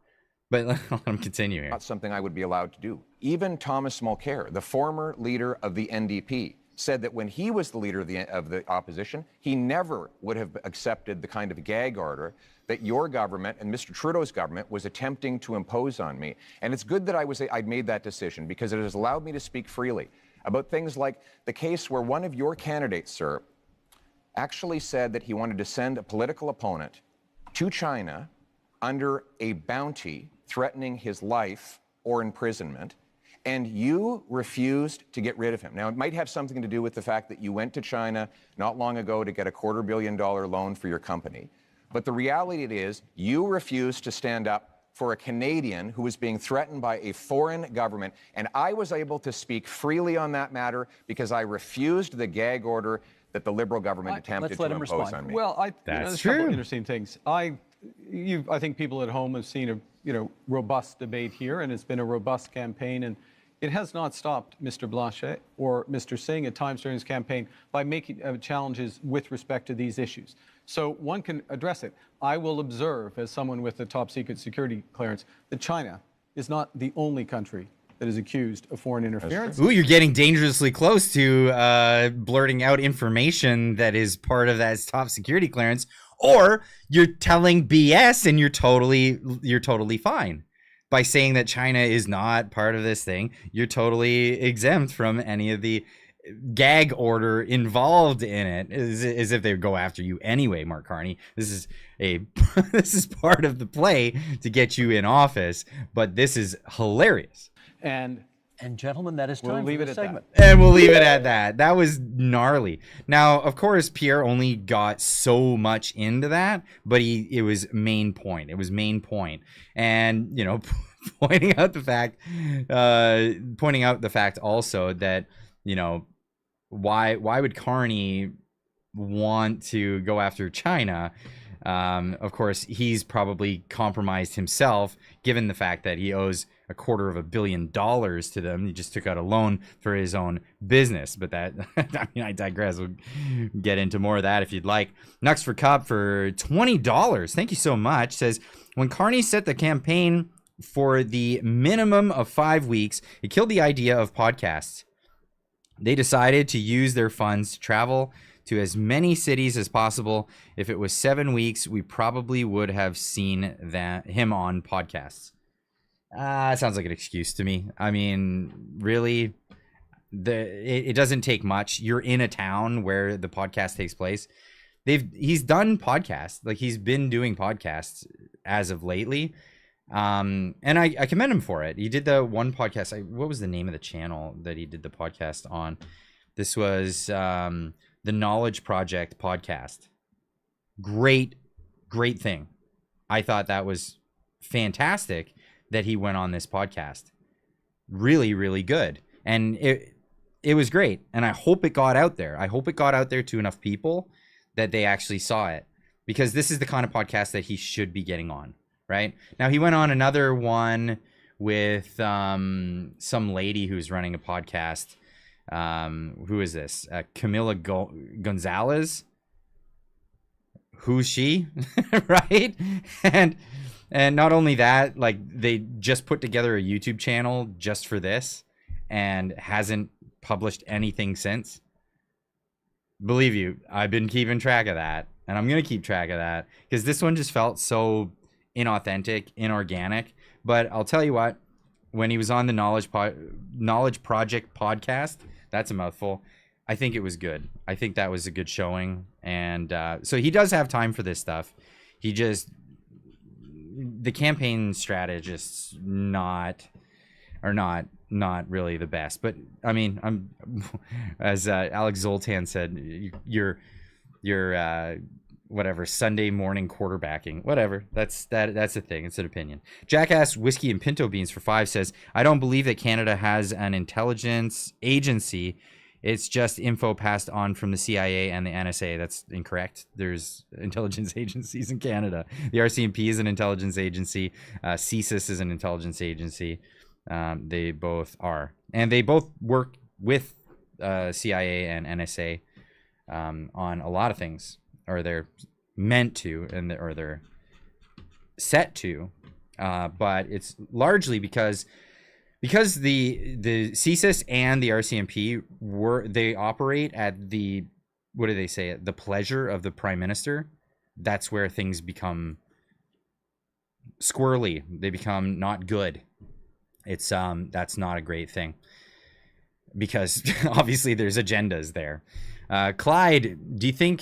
But let them continue here. Not something I would be allowed to do. Even Thomas Mulcair, the former leader of the NDP, said that when he was the leader of the opposition, he never would have accepted the kind of gag order that your government and Mr. Trudeau's government was attempting to impose on me. And it's good that I'd made that decision because it has allowed me to speak freely about things like the case where one of your candidates, sir, actually said that he wanted to send a political opponent to China under a bounty threatening his life or imprisonment, and you refused to get rid of him. Now, it might have something to do with the fact that you went to China not long ago to get a $250 million loan for your company. But the reality is you refused to stand up for a Canadian who was being threatened by a foreign government. And I was able to speak freely on that matter because I refused the gag order that the Liberal government attempted to impose on me. Well, That's there's a true. couple of interesting things. I think people at home have seen a robust debate here, and it's been a robust campaign, and it has not stopped Mr. Blanchet or Mr. Singh at times during his campaign by making challenges with respect to these issues. So one can address it. I will observe, as someone with a top secret security clearance, that China is not the only country that is accused of foreign interference. Ooh, you're getting dangerously close to blurting out information that is part of that top security clearance, or you're telling BS and you're totally fine by saying that China is not part of this thing. You're totally exempt from any of the gag order involved in it, as if they would go after you anyway. Mark Carney, this is part of the play to get you in office, but this is hilarious. And gentlemen, that is time we'll leave for it the at segment. And we'll leave it at that. That was gnarly. Now, of course, Pierre only got so much into that, but it was main point. It was main point. And, pointing out the fact also that, why would Carney want to go after China? Of course, he's probably compromised himself, given the fact that he owes $250 million to them. He just took out a loan for his own business. But that, I digress. We'll get into more of that if you'd like. Nux for Cup for $20. Thank you so much. Says, when Carney set the campaign for the minimum of 5 weeks, it killed the idea of podcasts. They decided to use their funds to travel to as many cities as possible. If it was 7 weeks, we probably would have seen him on podcasts. Sounds like an excuse to me. I mean, really, it doesn't take much. You're in a town where the podcast takes place. He's done podcasts. Like, he's been doing podcasts as of lately. And I commend him for it. He did the one podcast. What was the name of the channel that he did the podcast on? This was the Knowledge Project podcast. Great thing. I thought that was fantastic that he went on this podcast. Really, really good. And it was great. And I hope it got out there. I hope it got out there to enough people that they actually saw it, because this is the kind of podcast that he should be getting on. Right now, he went on another one with some lady who's running a podcast. Who is this? Camila Gonzalez. Who's she? Right? And not only that, like, they just put together a YouTube channel just for this and hasn't published anything since. Believe you, I've been keeping track of that, and I'm gonna keep track of that, because this one just felt so inauthentic, inorganic. But I'll tell you what, when he was on the Knowledge Project podcast, that's a mouthful, I think it was good. I think that was a good showing, and so he does have time for this stuff. He just, the campaign strategists not really the best. But I mean, I'm as Alex Zoltan said, you're whatever, Sunday morning quarterbacking, whatever. That's a thing. It's an opinion. Jackass Whiskey and Pinto Beans for 5 says, I don't believe that Canada has an intelligence agency. It's just info passed on from the CIA and the NSA. That's incorrect. There's intelligence agencies in Canada. The RCMP is an intelligence agency. CSIS is an intelligence agency. They both are. And they both work with CIA and NSA on a lot of things. Or they're meant to, or they're set to. But it's largely because the CSIS and the RCMP they operate at the, what do they say, the pleasure of the Prime Minister. That's where things become squirrely. They become not good. It's that's not a great thing, because obviously there's agendas there. Clyde, do you think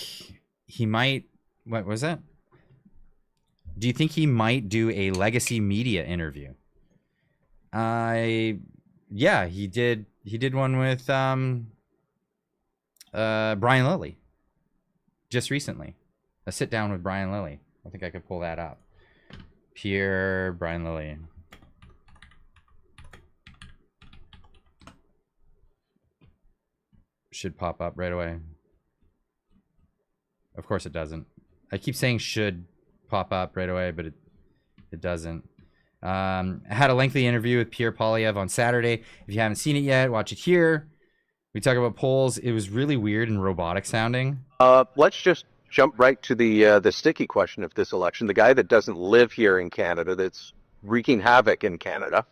he might, what was that? Do you think he might do a legacy media interview? Yeah, he did one with Brian Lilly just recently. A sit down with Brian Lilly. I think I could pull that up. Brian Lilly. Should pop up right away. Of course it doesn't. I keep saying should pop up right away, but it doesn't. I had a lengthy interview with Pierre Poilievre on Saturday. If you haven't seen it yet, watch it here. We talk about polls. It was really weird and robotic sounding. Let's just jump right to the sticky question of this election. The guy that doesn't live here in Canada, that's wreaking havoc in Canada.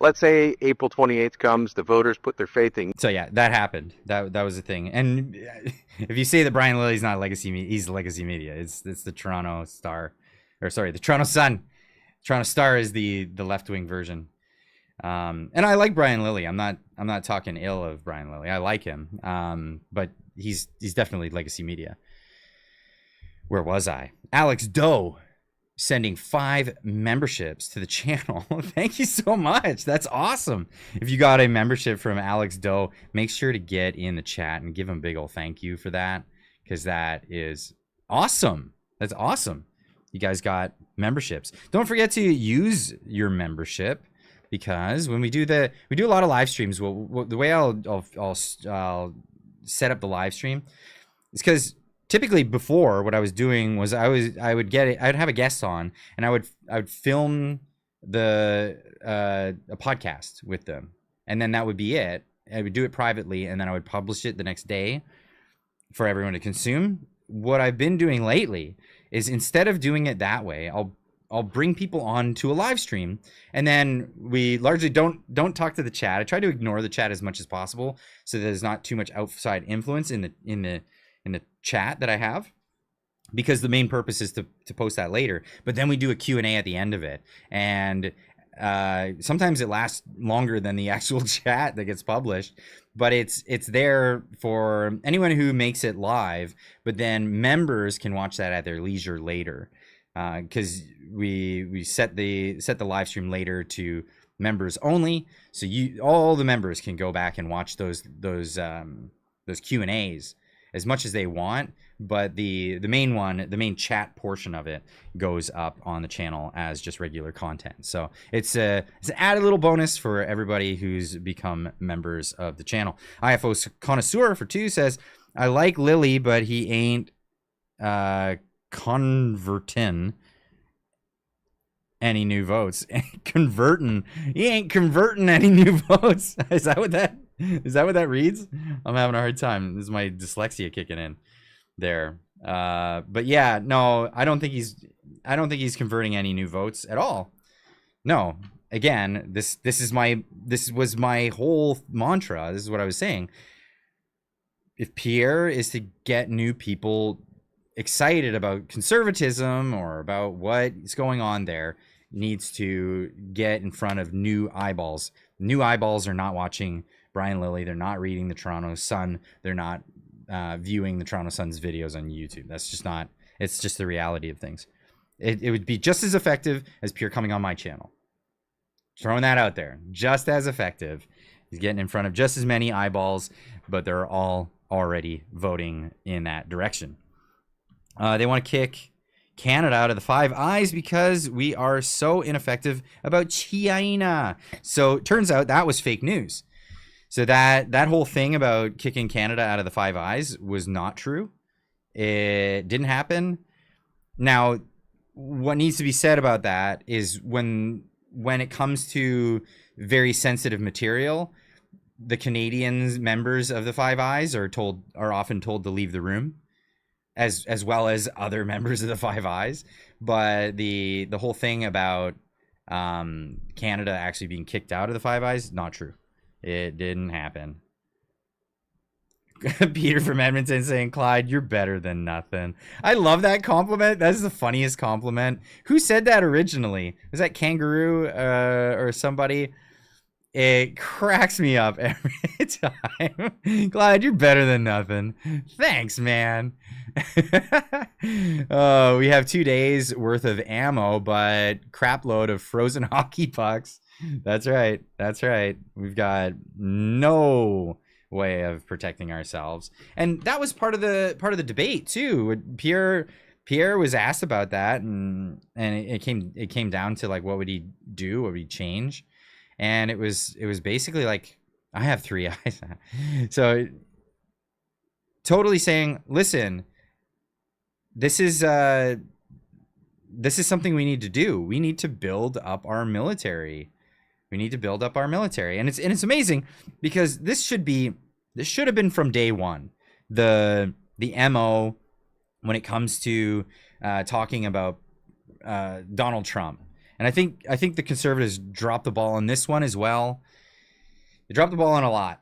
Let's say April 28th comes, the voters put their faith in. So yeah, that happened. That was a thing. And if you say that Brian Lilly's not legacy media, he's legacy media. It's the Toronto Star, or sorry, the Toronto Sun. Toronto Star is the left-wing version. And I like Brian Lilly. I'm not talking ill of Brian Lilly. I like him. But he's definitely legacy media. Where was I? Alex Doe sending 5 memberships to the channel. Thank you so much. That's awesome. If you got a membership from Alex Doe, make sure to get in the chat and give him a big old thank you for that, because that is awesome. That's awesome. You guys got memberships. Don't forget to use your membership, because when we do a lot of live streams. The way I'll set up the live stream is because typically before, what I was doing was I'd have a guest on, and I would film a podcast with them, and then that would be it. I would do it privately, and then I would publish it the next day for everyone to consume. What I've been doing lately is, instead of doing it that way, I'll bring people on to a live stream, and then we largely don't talk to the chat. I try to ignore the chat as much as possible, so there's not too much outside influence in the chat that I have, because the main purpose is to post that later. But then we do a Q&A at the end of it, and sometimes it lasts longer than the actual chat that gets published, but it's there for anyone who makes it live. But then members can watch that at their leisure later, because we set the live stream later to members only, so all the members can go back and watch those Q&As as much as they want. But the main chat portion of it goes up on the channel as just regular content. So it's an added little bonus for everybody who's become members of the channel. IFO Connoisseur for 2 says, I like Lilly, but he ain't converting any new votes. He ain't converting any new votes. Is that what that reads? I'm having a hard time. This is my dyslexia kicking in there. But yeah, no, I don't think he's converting any new votes at all. No. Again, this was my whole mantra. This is what I was saying. If Pierre is to get new people excited about conservatism or about what's going on there, needs to get in front of new eyeballs. New eyeballs are not watching Brian Lilly. They're not reading the Toronto Sun. They're not viewing the Toronto Sun's videos on YouTube. That's just not, it's just the reality of things. It would be just as effective as Pierre coming on my channel. Throwing that out there. Just as effective. He's getting in front of just as many eyeballs, but they're all already voting in that direction. They want to kick Canada out of the Five Eyes because we are so ineffective about China. So it turns out that was fake news. So that whole thing about kicking Canada out of the Five Eyes was not true. It didn't happen. Now, what needs to be said about that is when it comes to very sensitive material, the Canadians members of the Five Eyes are often told to leave the room, as well as other members of the Five Eyes. But the whole thing about Canada actually being kicked out of the Five Eyes, not true. It didn't happen. Peter from Edmonton saying, Clyde, you're better than nothing. I love that compliment. That's the funniest compliment. Who said that originally? Was that Kangaroo or somebody? It cracks me up every time. Clyde, you're better than nothing. Thanks, man. We have 2 days worth of ammo, but crap load of frozen hockey pucks. That's right. That's right. We've got no way of protecting ourselves, and that was part of the debate too. Pierre was asked about that, and it came down to like, what would he do? What would he change? And it was basically like, I have 3 eyes. So totally saying, listen, this is something we need to do. We need to build up our military. We need to build up our military. And it's amazing because this should have been from day one. The MO when it comes to talking about Donald Trump. And I think the Conservatives dropped the ball on this one as well. They dropped the ball on a lot,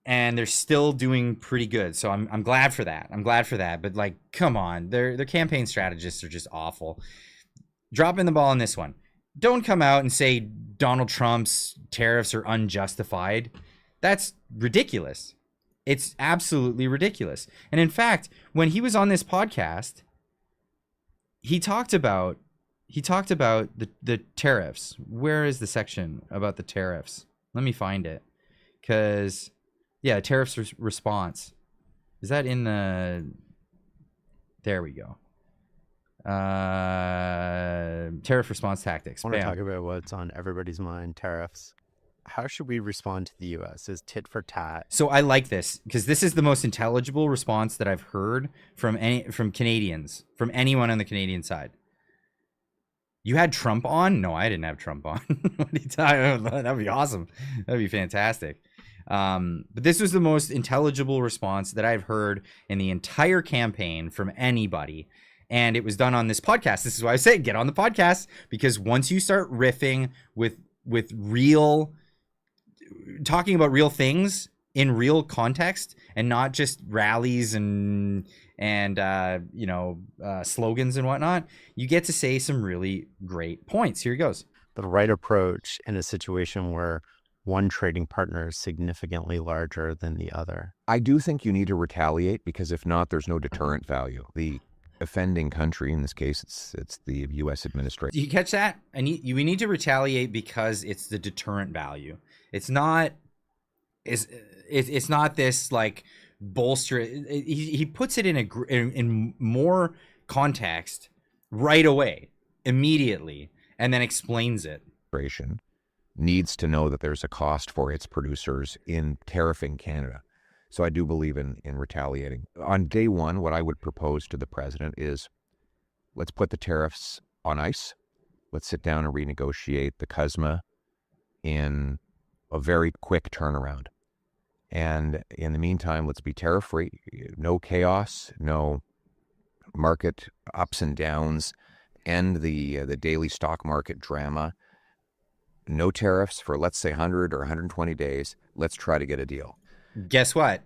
and they're still doing pretty good. So I'm glad for that. I'm glad for that. But like, come on, their campaign strategists are just awful. Dropping the ball on this one. Don't come out and say Donald Trump's tariffs are unjustified. That's ridiculous. It's absolutely ridiculous. And in fact, when he was on this podcast, he talked about the tariffs. Where is the section about the tariffs? Let me find it. Because, yeah, tariffs response. Is that in the... There we go. Tariff response tactics. I want to Bam. talk about what's on everybody's mind, tariffs. How should we respond to the U.S.? Is tit for tat? So I like this because this is the most intelligible response that I've heard from Canadians, from anyone on the Canadian side. You had Trump on? No, I didn't have Trump on. What are you talking about? That'd be awesome. That'd be fantastic. But this was the most intelligible response that I've heard in the entire campaign from anybody. And it was done on this podcast. This is why I say get on the podcast, because once you start riffing with real, talking about real things in real context and not just rallies and slogans and whatnot, you get to say some really great points. Here he goes. The right approach in a situation where one trading partner is significantly larger than the other. I do think you need to retaliate, because if not, there's no deterrent value. The offending country, in this case, it's the U.S. administration. Do you catch that? We need to retaliate because it's the deterrent value. It's not this like bolster. He puts it in more context right away, immediately, and then explains it. Needs to know that there's a cost for its producers in tariffing Canada. So I do believe in retaliating. On day one, what I would propose to the president is, let's put the tariffs on ice. Let's sit down and renegotiate the CUSMA in a very quick turnaround. And in the meantime, let's be tariff-free. No chaos, no market ups and downs, end the daily stock market drama. No tariffs for, let's say, 100 or 120 days. Let's try to get a deal. Guess what?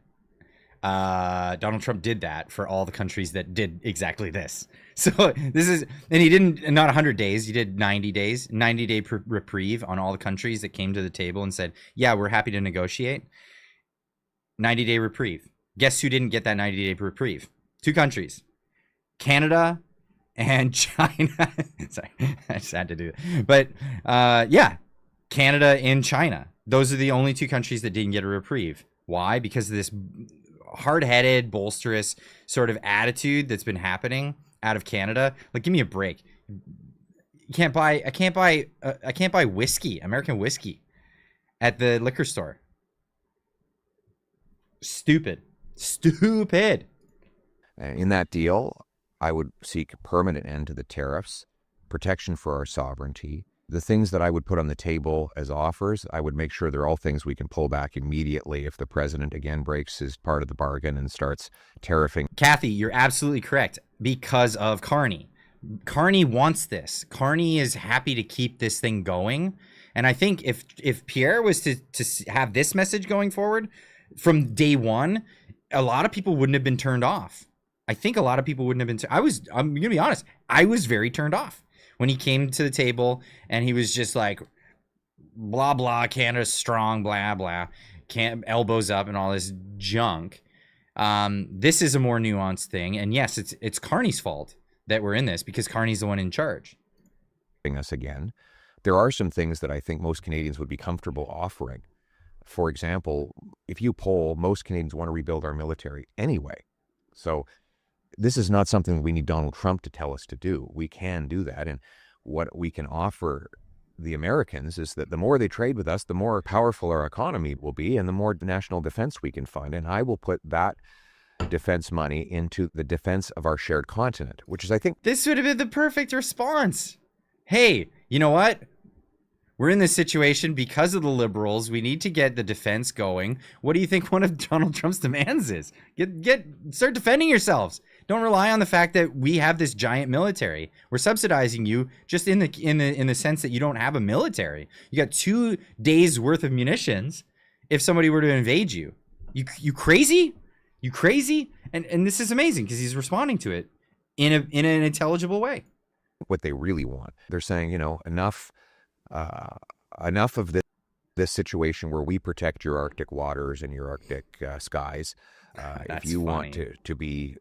Donald Trump did that for all the countries that did exactly this. So this is, and he didn't, not 100 days, he did 90 days, 90-day reprieve on all the countries that came to the table and said, yeah, we're happy to negotiate. 90-day reprieve. Guess who didn't get that 90-day reprieve? 2 countries, Canada and China. Sorry, I just had to do it. But yeah, Canada and China. Those are the only 2 countries that didn't get a reprieve. Why? Because of this hard-headed, bolsterous sort of attitude that's been happening out of Canada. Like, give me a break. I can't buy whiskey, American whiskey, at the liquor store. Stupid. In that deal, I would seek a permanent end to the tariffs, protection for our sovereignty. The things that I would put on the table as offers, I would make sure they're all things we can pull back immediately if the president again breaks his part of the bargain and starts tariffing. Kathy, you're absolutely correct, because of Carney. Carney wants this. Carney is happy to keep this thing going. And I think if Pierre was to have this message going forward from day one, a lot of people wouldn't have been turned off. I think a lot of people wouldn't have been. I'm going to be honest. I was very turned off when he came to the table and he was just like, blah, blah, Canada's strong, blah, blah, can't, elbows up and all this junk. This is a more nuanced thing. And yes, it's Carney's fault that we're in this, because Carney's the one in charge. Us again. There are some things that I think most Canadians would be comfortable offering. For example, if you poll, most Canadians want to rebuild our military anyway. So this is not something we need Donald Trump to tell us to do. We can do that. And what we can offer the Americans is that the more they trade with us, the more powerful our economy will be and the more national defense we can fund. And I will put that defense money into the defense of our shared continent, which is, I think... This would have been the perfect response. Hey, you know what? We're in this situation because of the Liberals. We need to get the defense going. What do you think one of Donald Trump's demands is? Start defending yourselves. Don't rely on the fact that we have this giant military. We're subsidizing you just in the sense that you don't have a military. You got 2 days worth of munitions if somebody were to invade you. You crazy? You crazy? And this is amazing because he's responding to it in an intelligible way. What they really want. They're saying, enough of this situation where we protect your Arctic waters and your Arctic skies. If you want to be...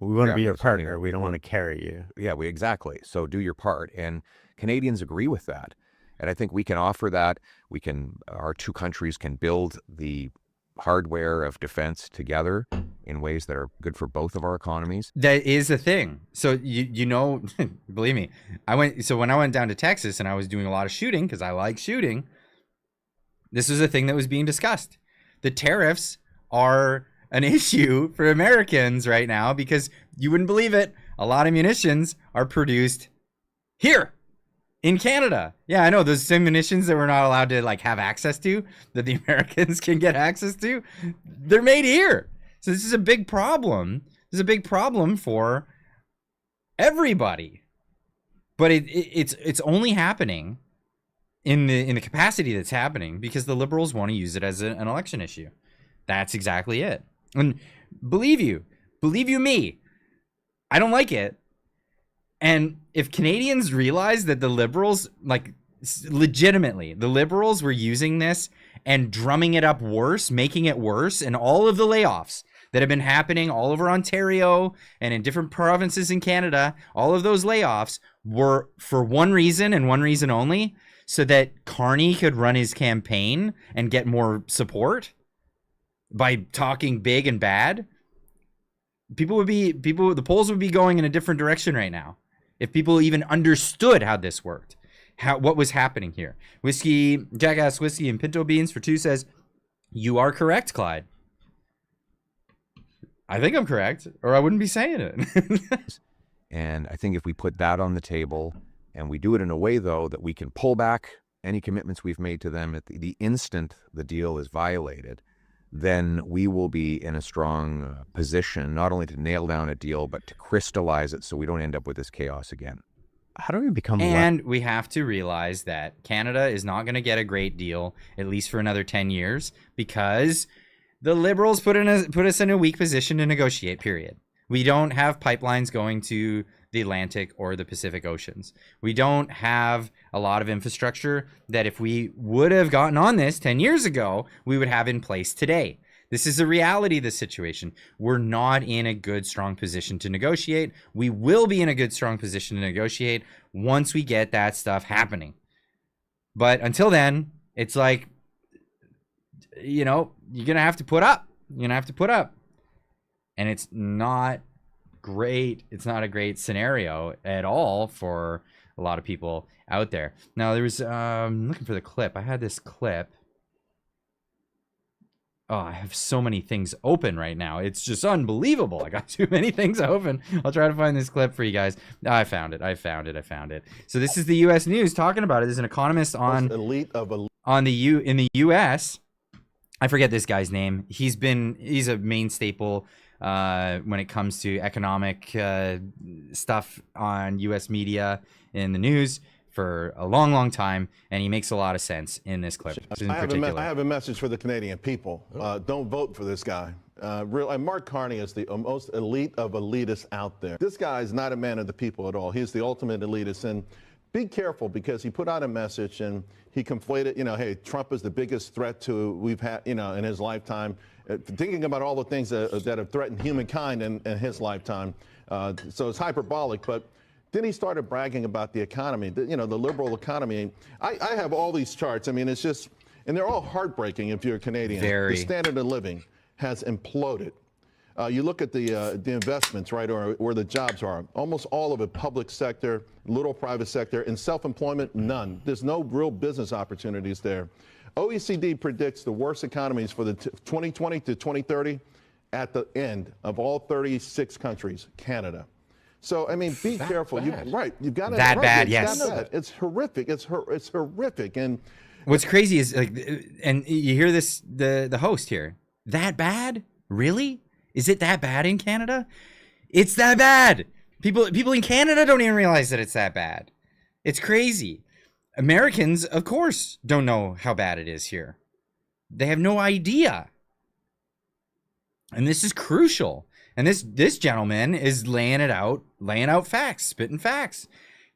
we want to be your partner. We don't want to carry you. Yeah, exactly. So do your part. And Canadians agree with that. And I think we can offer that. Our 2 countries can build the hardware of defense together in ways that are good for both of our economies. That is a thing. So believe me, when I went down to Texas and I was doing a lot of shooting because I like shooting, this was a thing that was being discussed. The tariffs are an issue for Americans right now because you wouldn't believe it. A lot of munitions are produced here in Canada. Yeah, I know those same munitions that we're not allowed to have access to, that the Americans can get access to, they're made here. So this is a big problem. This is a big problem for everybody. But it's only happening in the capacity that's happening because the Liberals want to use it as an election issue. That's exactly it. And believe you me, I don't like it. And if Canadians realize that the Liberals, legitimately, the Liberals were using this and drumming it up worse, making it worse, and all of the layoffs that have been happening all over Ontario and in different provinces in Canada, all of those layoffs were for one reason and one reason only, so that Carney could run his campaign and get more support by talking big and bad. The polls would be going in a different direction right now if people even understood how this worked, what was happening here. Jackass Whiskey and Pinto Beans for 2 says, you are correct, Clyde. I think I'm correct, or I wouldn't be saying it. And I think if we put that on the table and we do it in a way, though, that we can pull back any commitments we've made to them at the instant the deal is violated, then we will be in a strong position, not only to nail down a deal, but to crystallize it so we don't end up with this chaos again. How do we become... And we have to realize that Canada is not going to get a great deal, at least for another 10 years, because the Liberals put us in a weak position to negotiate, period. We don't have pipelines going to the Atlantic or the Pacific Oceans. We don't have a lot of infrastructure that if we would have gotten on this 10 years ago, we would have in place today. This is the reality of the situation. We're not in a good, strong position to negotiate. We will be in a good, strong position to negotiate once we get that stuff happening. But until then, it's like, you know, you're going to have to put up. You're going to have to put up. And it's not great. It's not a great scenario at all for a lot of people out there. Now, there was, looking for the clip. I had this clip. Oh, I have so many things open right now. It's just unbelievable. I got too many things open. I'll try to find this clip for you guys. I found it. So this is the U.S. News talking about it. There's an economist on in the U.S. I forget this guy's name. He's a main staple when it comes to economic stuff on U.S. media in the news for a long, long time, and he makes a lot of sense in this clip. In I have a message for the Canadian people. Don't vote for this guy. Mark Carney is the most elite of elitists out there. This guy is not a man of the people at all. He's the ultimate elitist. And be careful, because he put out a message and he conflated, hey, Trump is the biggest threat we've had, in his lifetime. Thinking about all the things that have threatened humankind in his lifetime. So it's hyperbolic, but then he started bragging about the economy, the liberal economy. I have all these charts. I mean, it's just, and they're all heartbreaking if you're a Canadian. Very. The standard of living has imploded. You look at the investments, right, or where the jobs are. Almost all of it public sector, little private sector, and self-employment, none. There's no real business opportunities there. OECD predicts the worst economies for the 2020 to 2030 at the end of all 36 countries, Canada. So, I mean, be careful. You've got to. That bad, yes. That bad. It's horrific. It's horrific. And what's crazy is, like, and you hear this, the host here. That bad? Really? Is it that bad in Canada? It's that bad. People in Canada don't even realize that it's that bad. It's crazy. Americans, of course, don't know how bad it is here. They have no idea. And this is crucial. And this gentleman is laying out facts, spitting facts.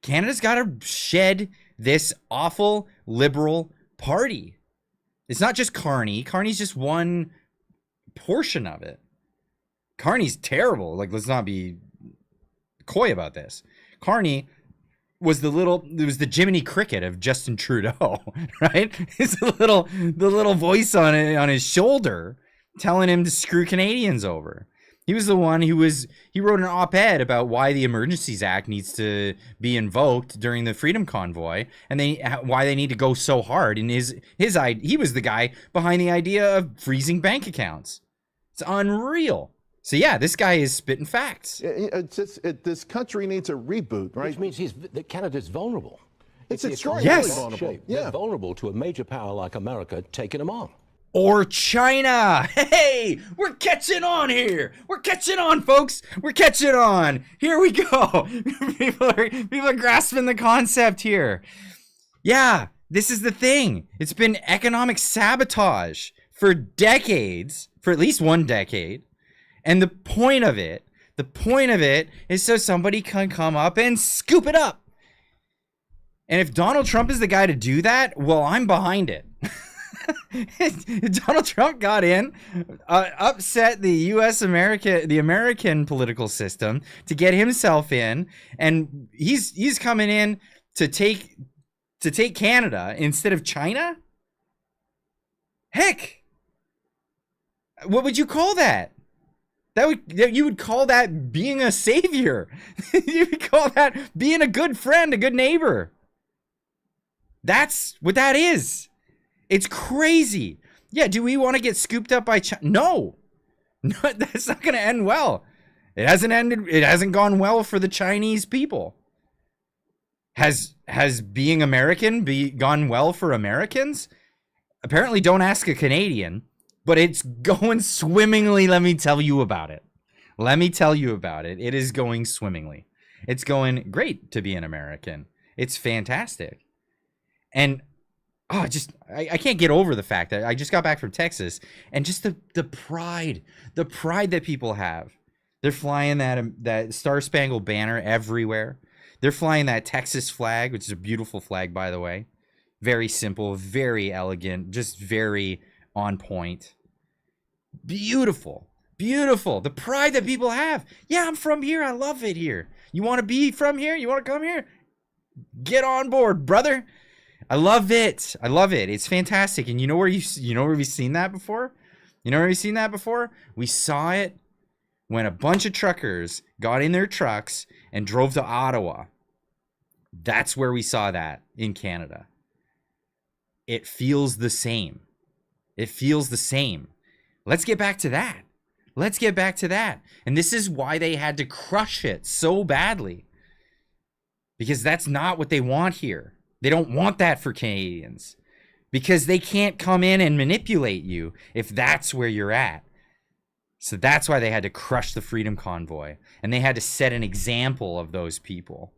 Canada's got to shed this awful liberal party. It's not just Carney. Carney's just one portion of it. Carney's terrible. Like, let's not be coy about this. Carney was the Jiminy Cricket of Justin Trudeau, right? It's the little voice on his shoulder telling him to screw Canadians over. He was the one he wrote an op-ed about why the Emergencies Act needs to be invoked during the Freedom Convoy, and why they need to go so hard. And he was the guy behind the idea of freezing bank accounts. It's unreal. So yeah, this guy is spitting facts. This country needs a reboot, right? Which means that Canada's vulnerable. It's extraordinarily vulnerable. Shape. They're vulnerable to a major power like America taking them on. Or China. Hey, we're catching on here. We're catching on, folks. We're catching on. Here we go. People are grasping the concept here. Yeah, this is the thing. It's been economic sabotage for decades, for at least one decade. And the point of it is so somebody can come up and scoop it up. And if Donald Trump is the guy to do that, well, I'm behind it. Donald Trump got in, upset the the American political system to get himself in, and he's coming in to take Canada instead of China. Heck, what would you call that? You would call that being a savior. You would call that being a good friend, a good neighbor. That's what that is. It's crazy. Yeah, do we want to get scooped up by China? No, that's not going to end well. It hasn't gone well for the Chinese people. Has being American gone well for Americans? Apparently, don't ask a Canadian, but it's going swimmingly. Let me tell you about it. It is going swimmingly. It's going great to be an American. It's fantastic. And I can't get over the fact that I just got back from Texas, and just the pride that people have. They're flying that Star-Spangled Banner everywhere. They're flying that Texas flag, which is a beautiful flag, by the way. Very simple, very elegant, just very on point. Beautiful. Beautiful. The pride that people have. Yeah, I'm from here. I love it here. You want to be from here? You want to come here? Get on board, brother. I love it. I love it. It's fantastic. And you know where we've seen that before? You know where we've seen that before? We saw it when a bunch of truckers got in their trucks and drove to Ottawa. That's where we saw that in Canada. It feels the same. It feels the same. Let's get back to that. Let's get back to that. And this is why they had to crush it so badly. Because that's not what they want here. They don't want that for Canadians. Because they can't come in and manipulate you if that's where you're at. So that's why they had to crush the Freedom Convoy. And they had to set an example of those people.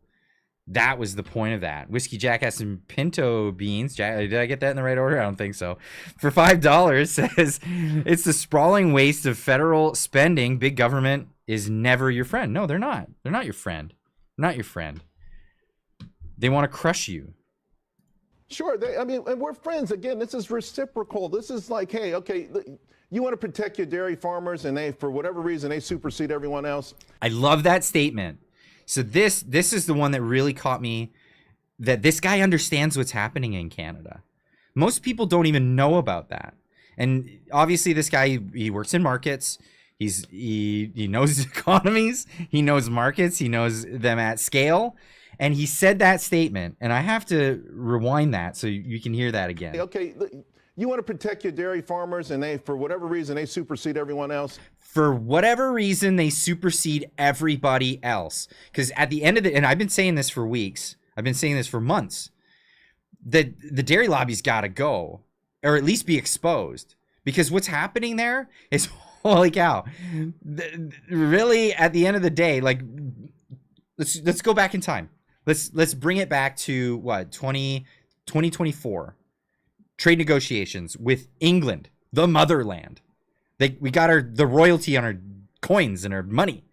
That was the point of that. Whiskey Jack has some pinto beans. Did I get that in the right order? I don't think so. For $5 says, it's the sprawling waste of federal spending. Big government is never your friend. No, they're not. They're not your friend. They're not your friend. They want to crush you. Sure. And we're friends. Again, this is reciprocal. This is like, hey, okay, you want to protect your dairy farmers, and they, for whatever reason, they supersede everyone else. I love that statement. So this is the one that really caught me, that this guy understands what's happening in Canada. Most people don't even know about that. And obviously this guy, he works in markets. He knows economies. He knows markets. He knows them at scale. And he said that statement, and I have to rewind that so you can hear that again. Okay, you want to protect your dairy farmers, and they, for whatever reason, they supersede everyone else. For whatever reason, they supersede everybody else. Because at the end of and I've been saying this for weeks. I've been saying this for months. The dairy lobby's got to go, or at least be exposed. Because what's happening there is, holy cow. Really, at the end of the day, like, let's go back in time. Let's bring it back to what, 2024. Trade negotiations with England, the motherland. We got the royalty on our coins and our money.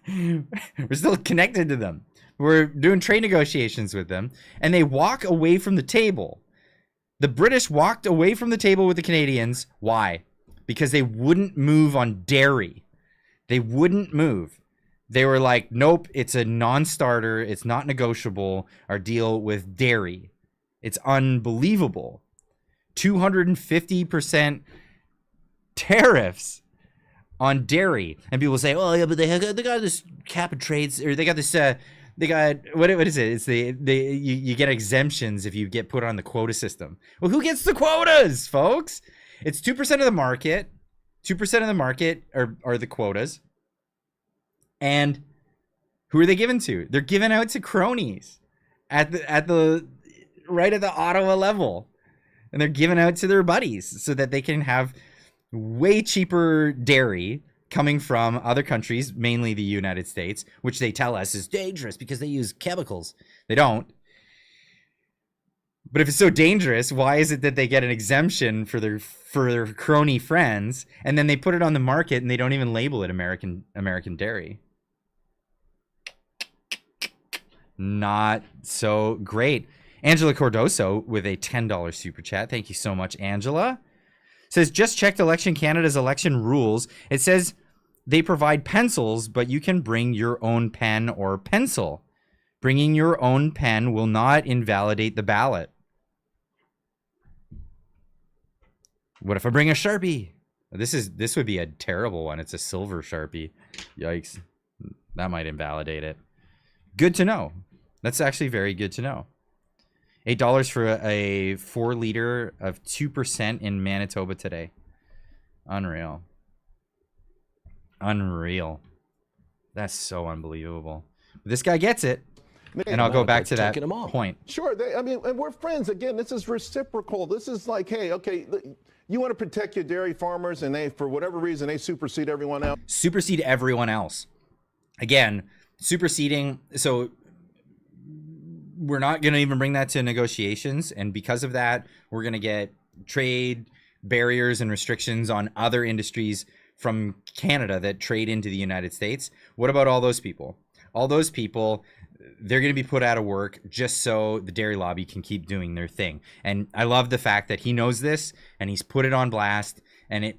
We're still connected to them. We're doing trade negotiations with them, and they walk away from the table. The British walked away from the table with the Canadians. Why? Because they wouldn't move on dairy. They wouldn't move. They were like, nope, it's a non-starter. It's not negotiable. Our deal with dairy. It's unbelievable. 250% tariffs on dairy. And people say, oh, yeah, but they got this cap and trades, or they got this, they got, what is it? It's you get exemptions if you get put on the quota system. Well, who gets the quotas, folks? It's 2% of the market. 2% of the market are the quotas. And who are they given to? They're given out to cronies at the right at the Ottawa level. And they're given out to their buddies so that they can have way cheaper dairy coming from other countries, mainly the United States, which they tell us is dangerous because they use chemicals. They don't. But if it's so dangerous, why is it that they get an exemption for their crony friends, and then they put it on the market and they don't even label it American dairy? Not so great. Angela Cordoso with a $10 super chat. Thank you so much, Angela. Says, just checked Election Canada's election rules. It says they provide pencils, but you can bring your own pen or pencil. Bringing your own pen will not invalidate the ballot. What if I bring a Sharpie? This would be a terrible one. It's a silver Sharpie. Yikes. That might invalidate it. Good to know. That's actually very good to know. $8 for a 4-liter of 2% in Manitoba today. Unreal. Unreal. That's so unbelievable. This guy gets it. And I'll go back to that point. Sure. And we're friends. Again, this is reciprocal. This is like, hey, okay, you want to protect your dairy farmers, and they, for whatever reason, they supersede everyone else. Supersede everyone else. Again, superseding. So we're not going to even bring that to negotiations. And because of that, we're going to get trade barriers and restrictions on other industries from Canada that trade into the United States. What about all those people? All those people, they're going to be put out of work just so the dairy lobby can keep doing their thing. And I love the fact that he knows this and he's put it on blast, and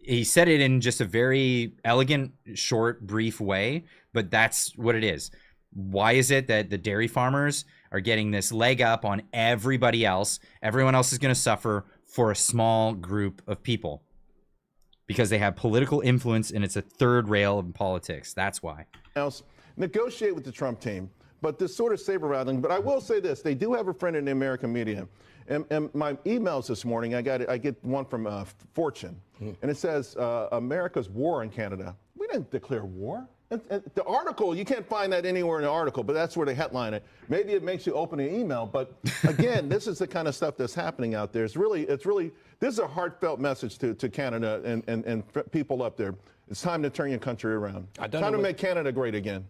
he said it in just a very elegant, short, brief way, but that's what it is. Why is it that the dairy farmers are getting this leg up on everybody else? Everyone else is going to suffer for a small group of people because they have political influence, and it's a third rail in politics. That's why. Else, negotiate with the Trump team, but this sort of saber rattling. But I will say this: they do have a friend in the American media. And my emails this morning, I get one from Fortune, and it says America's war on Canada. We didn't declare war. The article, you can't find that anywhere in the article, but that's where they headline it. Maybe it makes you open an email, but again, this is the kind of stuff that's happening out there. It's really, this is a heartfelt message to Canada and people up there. It's time to turn your country around. Time to make Canada great again.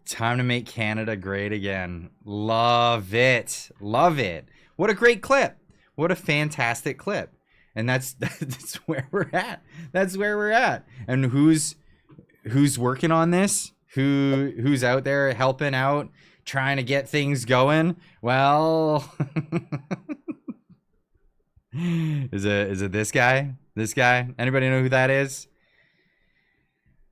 Time to make Canada great again. Love it. Love it. What a great clip. What a fantastic clip. And that's where we're at. That's where we're at. And who's working on this? Who's out there helping out, trying to get things going? Well, is it this guy? This guy? Anybody know who that is?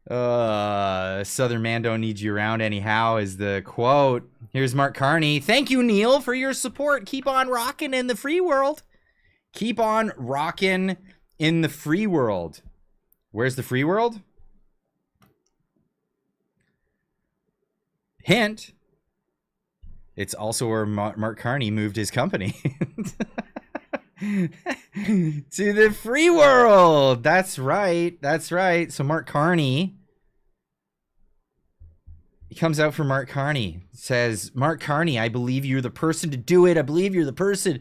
Southern man don't need you around anyhow is the quote. Here's Mark Carney. Thank you, Neil, for your support. Keep on rocking in the free world. Keep on rocking in the free world. Where's the free world? Hint. It's also where Mark Carney moved his company. To the free world. That's right. That's right. So Mark Carney, he comes out for Mark Carney, says, Mark Carney, I believe you're the person to do it. I believe you're the person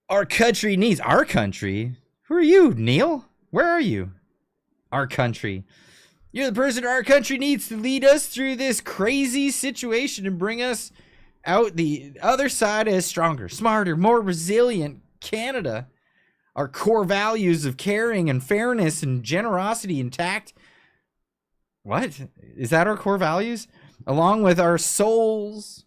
our country needs. Our country? Who are you, Neil? Where are you? Our country. You're the person our country needs to lead us through this crazy situation and bring us out the other side as stronger, smarter, more resilient Canada. Our core values of caring and fairness and generosity intact. What? Is that our core values? Along with our souls.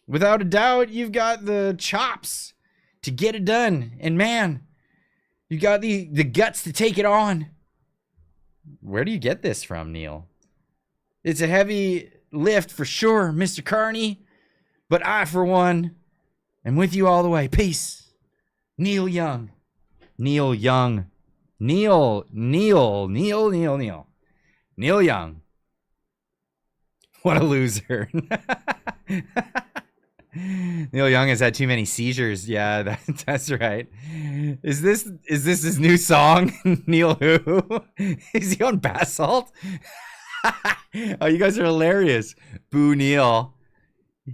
Without a doubt, you've got the chops to get it done. And man, you got the guts to take it on. Where do you get this from, Neil? It's a heavy lift for sure, Mr. Carney. But I, for one, am with you all the way. Peace. Neil Young. Neil Young. Neil Young. What a loser. Neil Young has had too many seizures. Yeah, that's right. Is this his new song? Neil who? Is he on Basalt? Oh, you guys are hilarious. Boo Neil.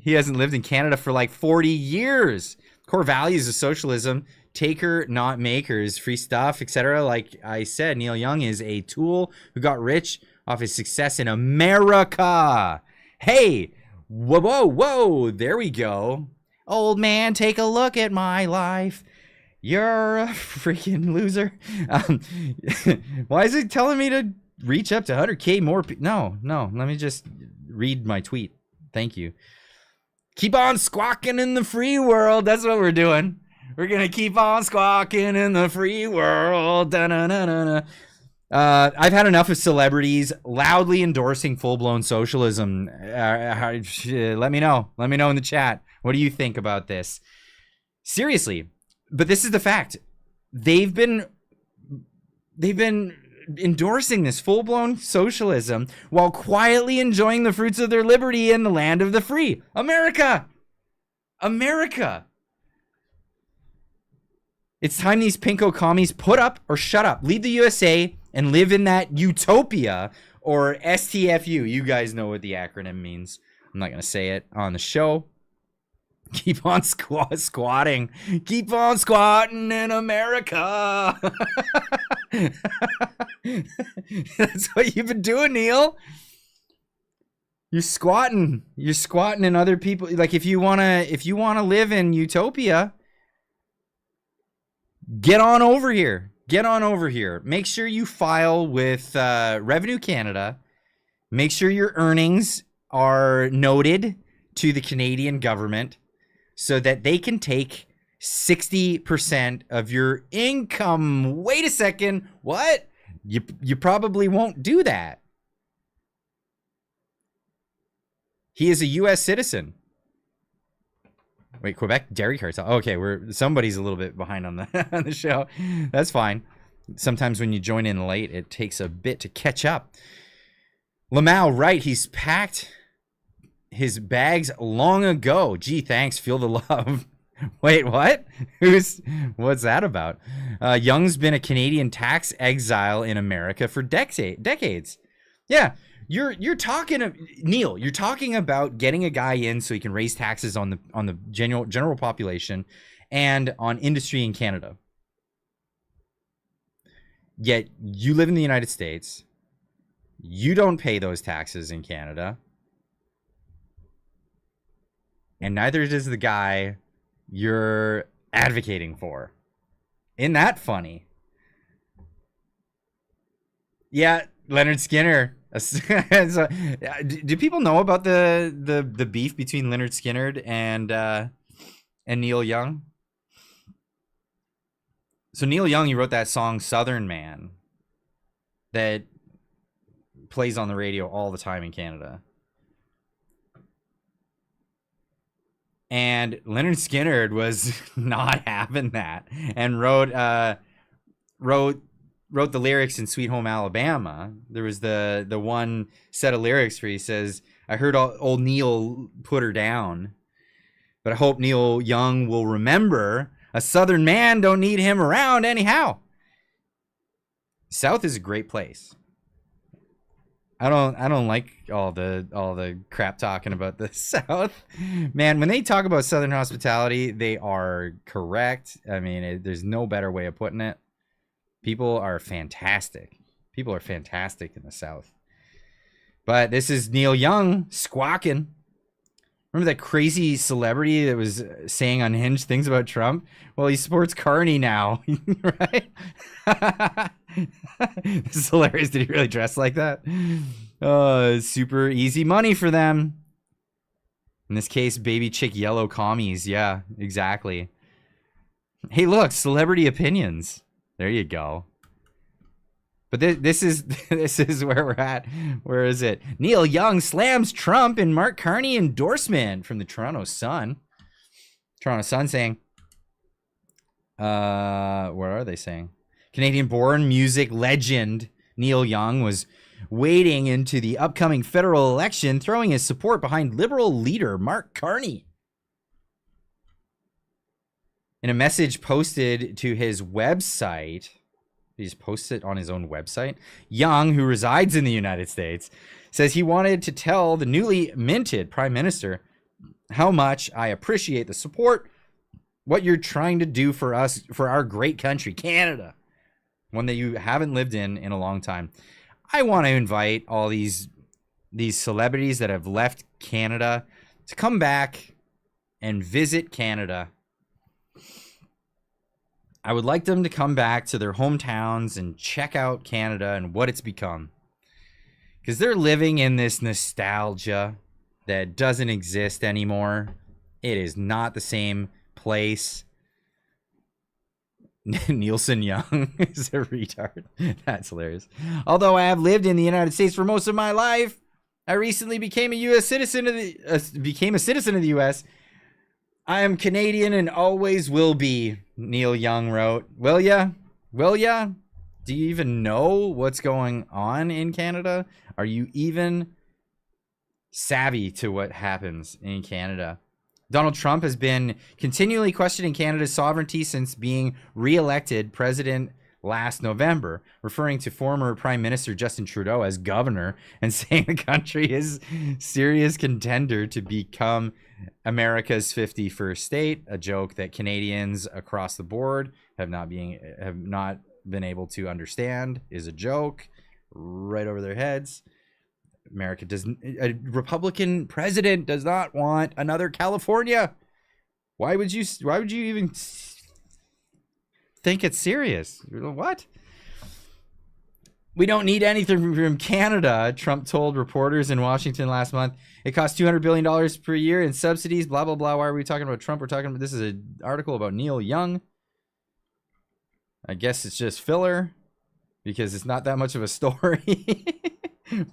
He hasn't lived in Canada for like 40 years. Core values of socialism, taker, not makers, free stuff, etc. Like I said, Neil Young is a tool who got rich off his success in America. Hey, whoa, there we go. Old man, take a look at my life. You're a freaking loser. Why is it telling me to reach up to 100K more? No, let me just read my tweet. Thank you. Keep on squawking in the free world. That's what we're doing. We're going to keep on squawking in the free world. Da-na-na-na-na. I've had enough of celebrities loudly endorsing full-blown socialism. Let me know. Let me know in the chat. What do you think about this? Seriously. But this is the fact. They've been endorsing this full-blown socialism while quietly enjoying the fruits of their liberty in the land of the free. America! It's time these pinko commies put up or shut up. Leave the USA and live in that utopia, or STFU. You guys know what the acronym means. I'm not going to say it on the show. Keep on squatting. Keep on squatting in America. That's what you've been doing, Neil. You're squatting. You're squatting in other people. Like if you wanna live in utopia, get on over here. get on over here. Make sure you file with Revenue Canada. Make sure your earnings are noted to the Canadian government so that they can take 60% of your income. Wait a second. What? You probably won't do that. He is a U.S. citizen. Wait, Quebec dairy cartel. Okay, somebody's a little bit behind on the on the show. That's fine. Sometimes when you join in late, it takes a bit to catch up. Lamau, right? He's packed his bags long ago. Gee, thanks. Feel the love. Wait, what? What's that about? Young's been a Canadian tax exile in America for decades. Yeah, you're talking, Neil. You're talking about getting a guy in so he can raise taxes on the general population and on industry in Canada. Yet you live in the United States. You don't pay those taxes in Canada, and neither does the guy you're advocating for. Isn't that funny? Yeah, Leonard Skinner. So, do people know about the beef between Leonard Skinner and Neil Young? So Neil Young, he wrote that song "Southern Man" that plays on the radio all the time in Canada. And Leonard Skinner was not having that, and wrote the lyrics in "Sweet Home Alabama." There was the one set of lyrics where he says, "I heard old Neil put her down, but I hope Neil Young will remember a Southern man don't need him around anyhow." South is a great place. I don't like all the crap talking about the South. Man, when they talk about Southern hospitality, they are correct. I mean, there's no better way of putting it. People are fantastic. People are fantastic in the South. But this is Neil Young squawking. Remember that crazy celebrity that was saying unhinged things about Trump? Well, he supports Carney now, right? This is hilarious. Did he really dress like that? Super easy money for them. In this case, baby chick yellow commies. Yeah, exactly. Hey, look, celebrity opinions. There you go. But this is where we're at. Where is it? Neil Young slams Trump in Mark Carney endorsement from the Toronto Sun. Toronto Sun saying, what are they saying? Canadian-born music legend Neil Young was wading into the upcoming federal election, throwing his support behind Liberal leader Mark Carney. In a message posted to his website, he just posted it on his own website, Young, who resides in the United States, says he wanted to tell the newly minted Prime Minister how much I appreciate the support, what you're trying to do for us, for our great country, Canada, one that you haven't lived in a long time. I want to invite all these celebrities that have left Canada to come back and visit Canada. I would like them to come back to their hometowns and check out Canada and what it's become. Because they're living in this nostalgia that doesn't exist anymore. It is not the same place. Nielsen Young is a retard. That's hilarious. Although I have lived in the United States for most of my life, I recently became a U.S. citizen of the U.S. I am Canadian and always will be, Neil Young wrote. Will ya? Will ya? Do you even know what's going on in Canada? Are you even savvy to what happens in Canada? Donald Trump has been continually questioning Canada's sovereignty since being re-elected president last November, referring to former Prime Minister Justin Trudeau as governor and saying the country is serious contender to become America's 51st state, a joke that Canadians across the board have not been able to understand is a joke right over their heads. A Republican president does not want another California. Why would you even think it's serious. What? We don't need anything from Canada, Trump told reporters in Washington last month. It costs $200 billion per year in subsidies, blah, blah, blah. Why are we talking about Trump? We're talking about, this is an article about Neil Young. I guess it's just filler because it's not that much of a story.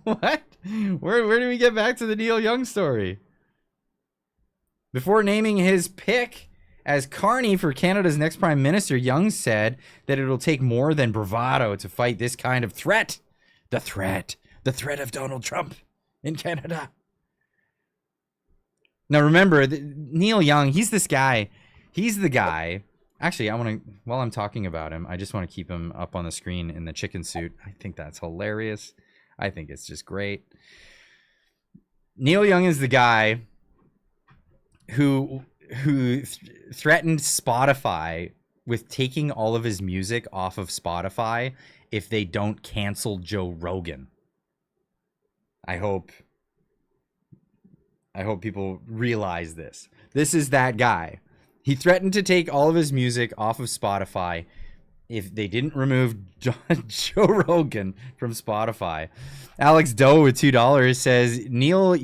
What? Where do we get back to the Neil Young story? Before naming his pick as Carney for Canada's next prime minister, Young said that it'll take more than bravado to fight this kind of threat. The threat of Donald Trump in Canada. Now remember, Neil Young, he's this guy. He's the guy. Actually, while I'm talking about him, I just want to keep him up on the screen in the chicken suit. I think that's hilarious. I think it's just great. Neil Young is the guy who threatened Spotify with taking all of his music off of Spotify if they don't cancel Joe Rogan. I hope people realize this. This is that guy. He threatened to take all of his music off of Spotify if they didn't remove Joe Rogan from Spotify. Alex Doe with $2 says Neil.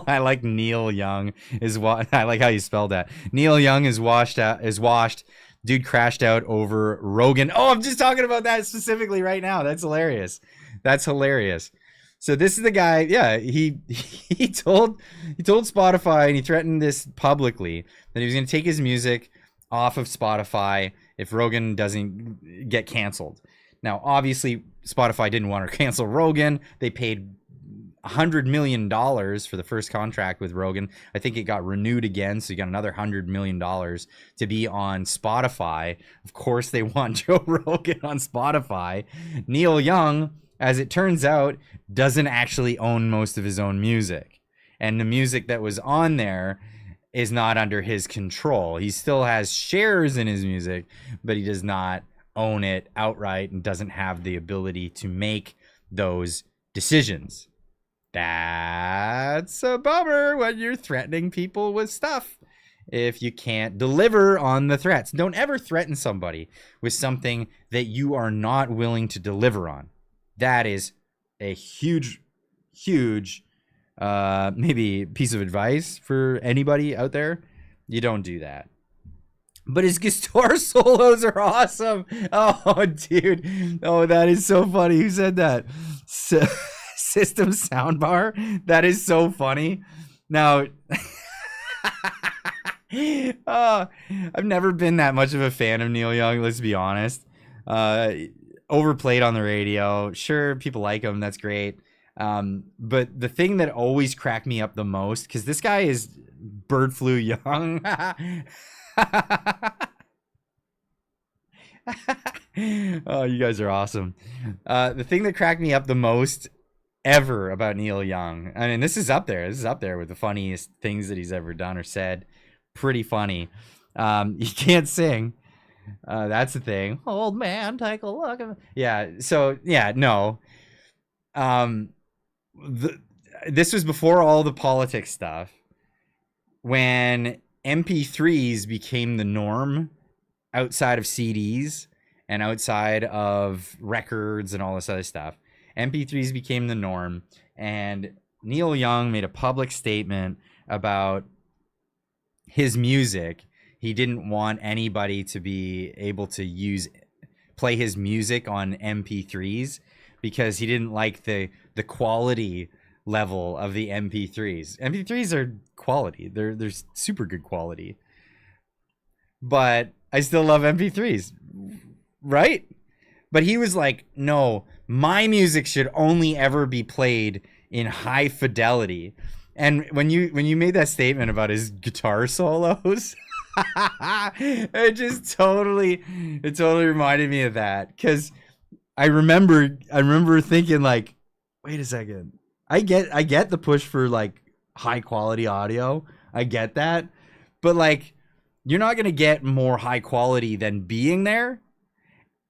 I like Neil Young is what I like how you spelled that. Neil Young is washed. Dude crashed out over Rogan. Oh, I'm just talking about that specifically right now. That's hilarious. So this is the guy. Yeah, he told Spotify, and he threatened this publicly, that he was going to take his music off of Spotify if Rogan doesn't get canceled. Now, obviously, Spotify didn't want to cancel Rogan. They paid $100 million for the first contract with Rogan. I think it got renewed again, so you got another $100 million to be on Spotify. Of course, they want Joe Rogan on Spotify. Neil Young, as it turns out, doesn't actually own most of his own music. And the music that was on there is not under his control. He still has shares in his music, but he does not own it outright and doesn't have the ability to make those decisions. That's a bummer when you're threatening people with stuff. If you can't deliver on the threats, don't ever threaten somebody with something that you are not willing to deliver on. That is a huge maybe piece of advice for anybody out there. You don't do that. But his guitar solos are awesome. Oh, dude. Oh, that is so funny. Who said that? System soundbar. That is so funny. Now, I've never been that much of a fan of Neil Young, let's be honest. Overplayed on the radio. Sure, people like him. That's great. But the thing that always cracked me up the most, because this guy is bird flu young. Oh, you guys are awesome. The thing that cracked me up the most ever about Neil Young, I mean, this is up there with the funniest things that he's ever done or said. Pretty funny. He can't sing. That's the thing. Old man, take a look. Yeah. So yeah, no. This was before all the politics stuff, when MP3s became the norm outside of CDs and outside of records and all this other stuff. MP3s became the norm, and Neil Young made a public statement about his music. He didn't want anybody to be able to play his music on MP3s because he didn't like the quality level of the MP3s. MP3s are quality. They're super good quality. But I still love MP3s, right? But he was like, no, my music should only ever be played in high fidelity. And when you made that statement about his guitar solos, it totally reminded me of that. Because I remember thinking, like, wait a second. I get the push for like high quality audio. I get that. But like, you're not going to get more high quality than being there.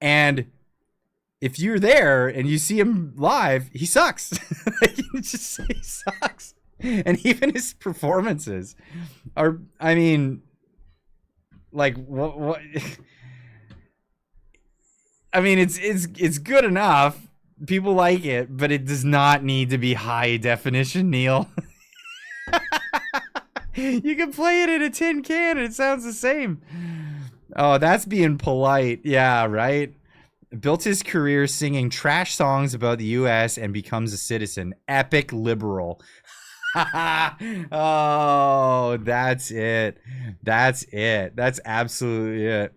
And if you're there and you see him live, he sucks. He sucks. And even his performances are, I mean, like, what I mean, it's good enough. People like it, but it does not need to be high definition, Neil. You can play it in a tin can and it sounds the same. Oh, that's being polite. Yeah, right? Built his career singing trash songs about the U.S. and becomes a citizen. Epic liberal. Oh, that's it. That's it. That's absolutely it.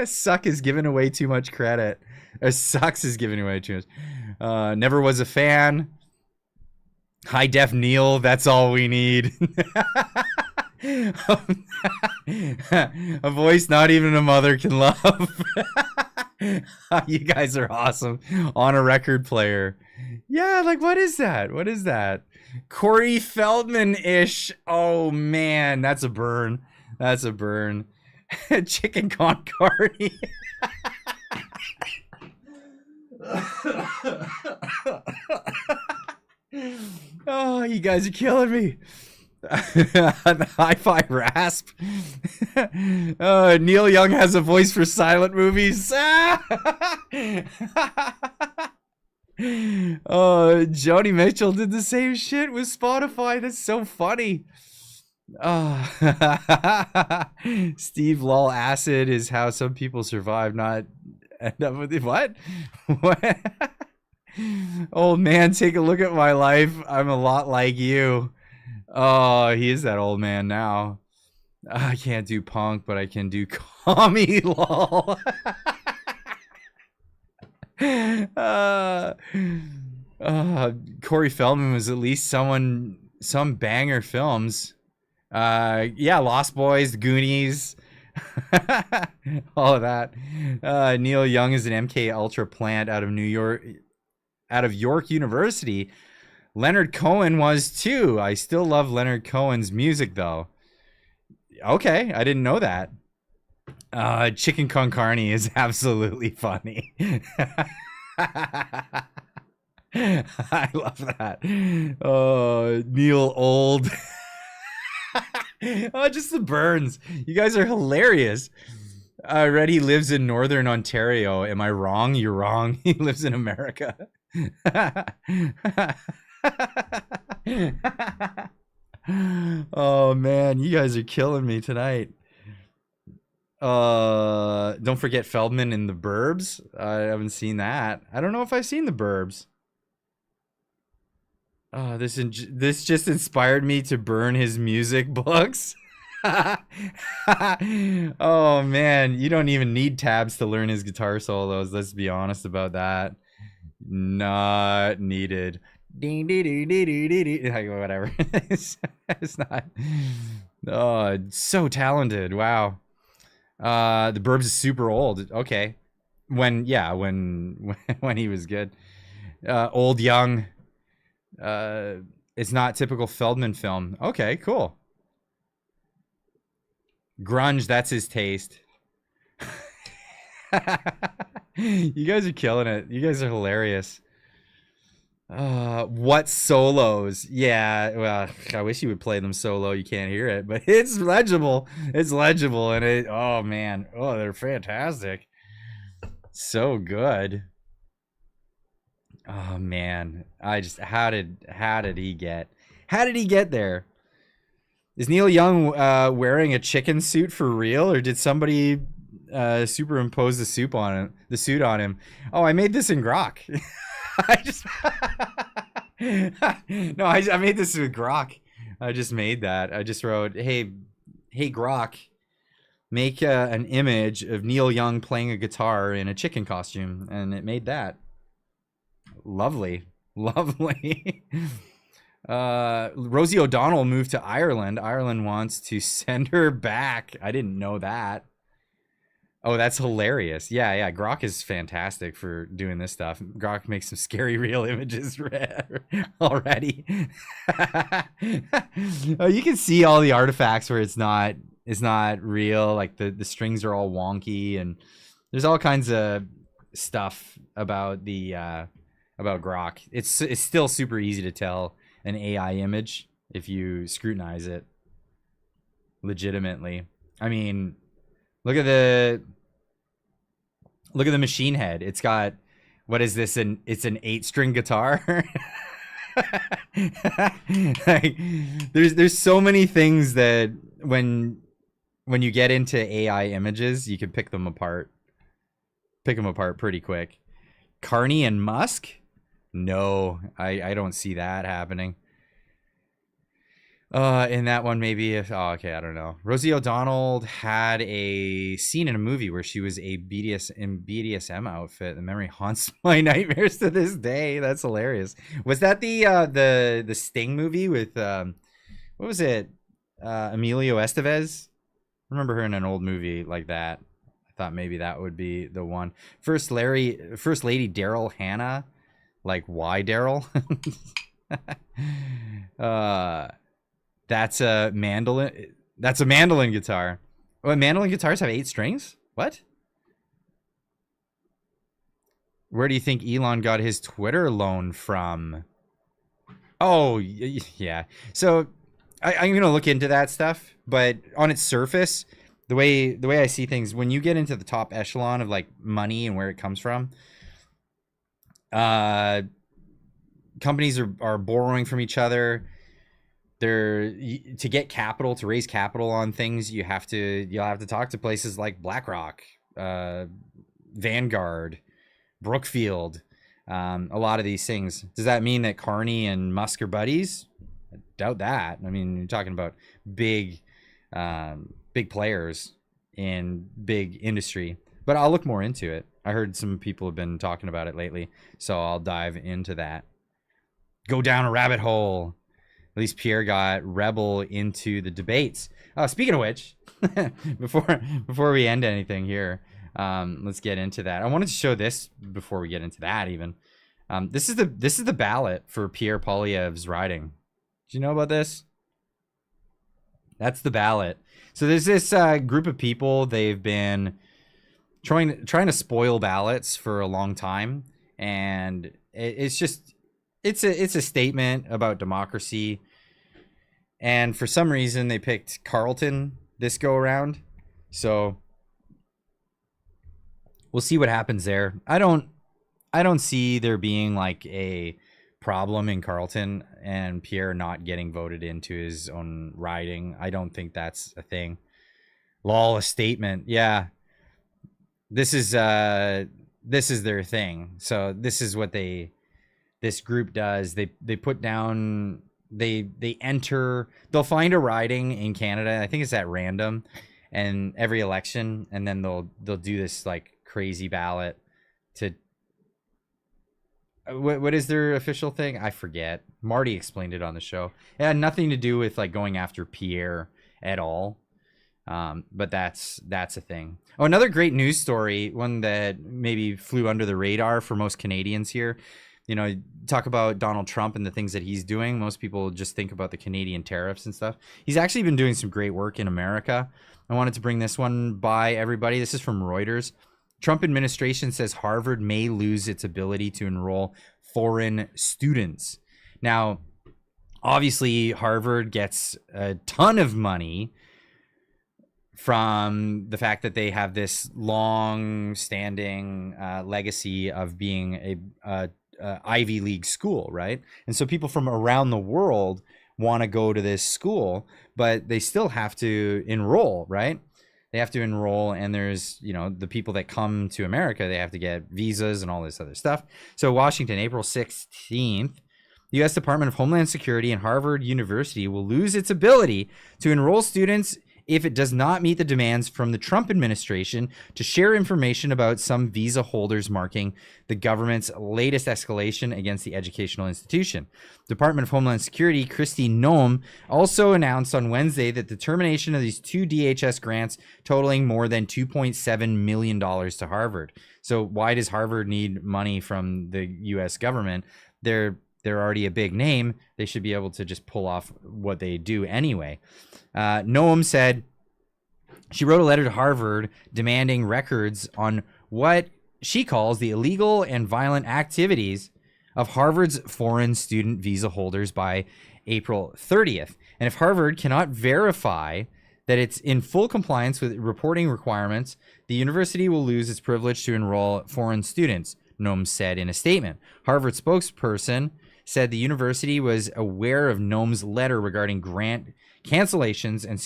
Suck is giving away too much credit. Sucks is giving away too much. Never was a fan. High def Neil, that's all we need. A voice not even a mother can love. You guys are awesome. On a record player. Yeah, like what is that? What is that? Corey Feldman-ish. Oh man, that's a burn. That's a burn. Chicken con carne. Oh, you guys are killing me. Hi-fi rasp. Neil Young has a voice for silent movies. Joni Mitchell did the same shit with Spotify. That's so funny. Steve Lol acid is how some people survive, not end up with it. What? What? Old man, take a look at my life. I'm a lot like you. Oh, he is that old man now. I can't do punk, but I can do commie, lol. Corey Feldman was at least some banger films. Yeah, Lost Boys, The Goonies, all of that. Neil Young is an MK Ultra plant out of York University. Leonard Cohen was too. I still love Leonard Cohen's music though. Okay, I didn't know that. Chicken con carne is absolutely funny. I love that. Oh, Neil Old. Oh, just the burns. You guys are hilarious. I read he lives in Northern Ontario. Am I wrong? You're wrong. He lives in America. Oh man, you guys are killing me tonight. Don't forget Feldman in The Burbs. I haven't seen that. I don't know if I've seen The Burbs. Oh, this just inspired me to burn his music books. Oh man, you don't even need tabs to learn his guitar solos. Let's be honest about that. Not needed. Ding ding ding ding ding ding. Whatever. It's not. Oh, so talented. Wow. The Burbs is super old. Okay. When he was good. Old Young. It's not typical Feldman film. Okay, cool. Grunge, that's his taste. You guys are killing it. You guys are hilarious. What solos? Yeah, well, I wish you would play them solo. You can't hear it, but it's legible. It's legible, and it. Oh man, oh they're fantastic. So good. Oh man, I just how did he get there? Is Neil Young wearing a chicken suit for real, or did somebody superimpose the suit on him? Oh, I made this in Grok. I made this with Grok. I just made that. I just wrote, hey Grok, make an image of Neil Young playing a guitar in a chicken costume, and it made that. Lovely. Rosie O'Donnell moved to Ireland. Ireland wants to send her back. I didn't know that. Oh, that's hilarious. Yeah. Grok is fantastic for doing this stuff. Grok makes some scary real images already. Oh, you can see all the artifacts where it's not real. Like the strings are all wonky, and there's all kinds of stuff about about Grok. It's still super easy to tell an AI image if you scrutinize it legitimately. I mean, look at Look at the machine head. It's got, what is this? It's an 8-string guitar. Like, there's so many things that when you get into AI images, you can pick them apart pretty quick. Carney and Musk? No, I don't see that happening. In that one, maybe if, oh, okay, I don't know. Rosie O'Donnell had a scene in a movie where she was a BDSM outfit. The memory haunts my nightmares to this day. That's hilarious. Was that the Sting movie with what was it? Emilio Estevez? I remember her in an old movie like that. I thought maybe that would be the one. First Lady Daryl Hannah. Like, why Daryl? That's a mandolin. That's a mandolin guitar. Oh, mandolin guitars have 8 strings? What? Where do you think Elon got his Twitter loan from? Oh, yeah. So I'm going to look into that stuff, but on its surface, the way I see things, when you get into the top echelon of like money and where it comes from, companies are borrowing from each other. To get capital, to raise capital on things, you'll have to talk to places like BlackRock, Vanguard, Brookfield, a lot of these things. Does that mean that Carney and Musk are buddies? I doubt that. I mean, you're talking about big players in big industry, but I'll look more into it. I heard some people have been talking about it lately, so I'll dive into that. Go down a rabbit hole. At least Pierre got Rebel into the debates. Speaking of which, before we end anything here, let's get into that. I wanted to show this before we get into that. Even this is the ballot for Pierre Poilievre's riding. Do you know about this? That's the ballot. So there's this group of people. They've been trying to spoil ballots for a long time, and it's just. It's a statement about democracy, and for some reason they picked Carlton this go around. So we'll see what happens there. I don't see there being like a problem in Carlton and Pierre not getting voted into his own riding. I don't think that's a thing. Lol, a statement. Yeah, this is their thing. So this is what this group does. They put down, they'll find a riding in Canada. I think it's at random, and every election, and then they'll do this like crazy ballot to what is their official thing? I forget. Marty explained it on the show. It had nothing to do with like going after Pierre at all. But that's a thing. Oh, another great news story, one that maybe flew under the radar for most Canadians here. You know, talk about Donald Trump and the things that he's doing. Most people just think about the Canadian tariffs and stuff. He's actually been doing some great work in America. I wanted to bring this one by everybody. This is from Reuters. Trump administration says Harvard may lose its ability to enroll foreign students. Now, obviously, Harvard gets a ton of money from the fact that they have this long-standing legacy of being a Ivy League school, right? And so people from around the world want to go to this school, but they still have to enroll, right? They have to enroll, and there's, you know, the people that come to America, they have to get visas and all this other stuff. So Washington, April 16th, the U.S. Department of Homeland Security and Harvard University will lose its ability to enroll students if it does not meet the demands from the Trump administration to share information about some visa holders, marking the government's latest escalation against the educational institution. Department of Homeland Security, Kristi Noem, also announced on Wednesday that the termination of these 2 DHS grants totaling more than $2.7 million to Harvard. So why does Harvard need money from the U.S. government? They're already a big name. They should be able to just pull off what they do anyway. Noem said she wrote a letter to Harvard demanding records on what she calls the illegal and violent activities of Harvard's foreign student visa holders by April 30th. And if Harvard cannot verify that it's in full compliance with reporting requirements, the university will lose its privilege to enroll foreign students, Noem said in a statement. Harvard spokesperson said the university was aware of Noem's letter regarding grant cancellations and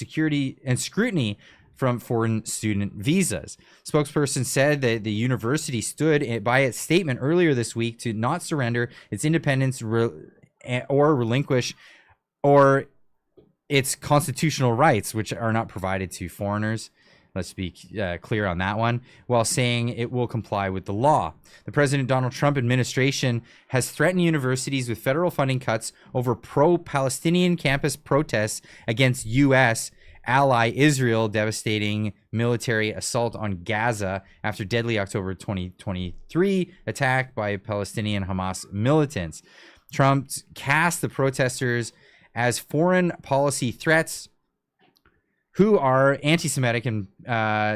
scrutiny from foreign student visas. Spokesperson said that the university stood by its statement earlier this week to not surrender its independence or relinquish or its constitutional rights, which are not provided to foreigners. Let's be clear on that one, while saying it will comply with the law. The President Donald Trump administration has threatened universities with federal funding cuts over pro-Palestinian campus protests against U.S. ally Israel devastating military assault on Gaza after deadly October 2023 attack by Palestinian Hamas militants. Trump cast the protesters as foreign policy threats who are anti-Semitic and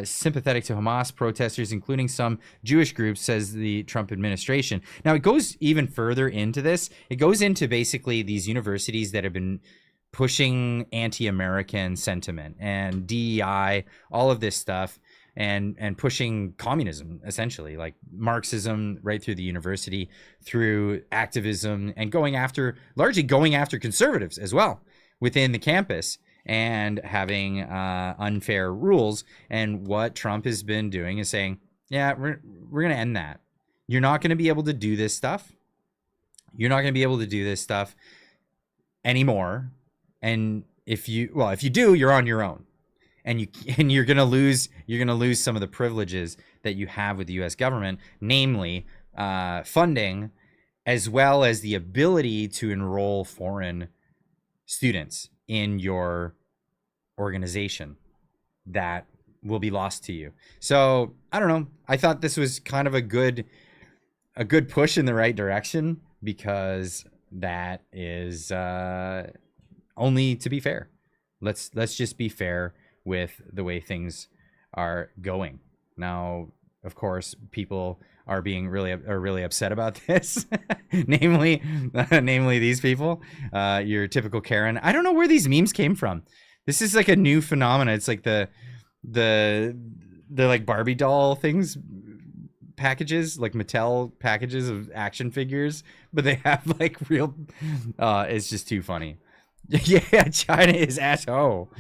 sympathetic to Hamas protesters, including some Jewish groups, says the Trump administration. Now, it goes even further into this. It goes into basically these universities that have been pushing anti-American sentiment and DEI, all of this stuff, and pushing communism, essentially, like Marxism right through the university, through activism, and largely going after conservatives as well within the campus, and having unfair rules. And what Trump has been doing is saying, yeah, we're going to end that. You're not going to be able to do this stuff. You're not going to be able to do this stuff anymore. And if you do, you're on your own. And you're going to lose some of the privileges that you have with the US government, namely funding, as well as the ability to enroll foreign students in your organization. That will be lost to you. So I don't know. I thought this was kind of a good push in the right direction, because that is only to be fair. Let's just be fair with the way things are going. Now, of course, people are really upset about this, namely these people, your typical Karen. I don't know where these memes came from. This is like a new phenomenon. It's like the like Barbie doll things, packages, like Mattel packages of action figures, but they have like real. It's just too funny. Yeah, China is asshole.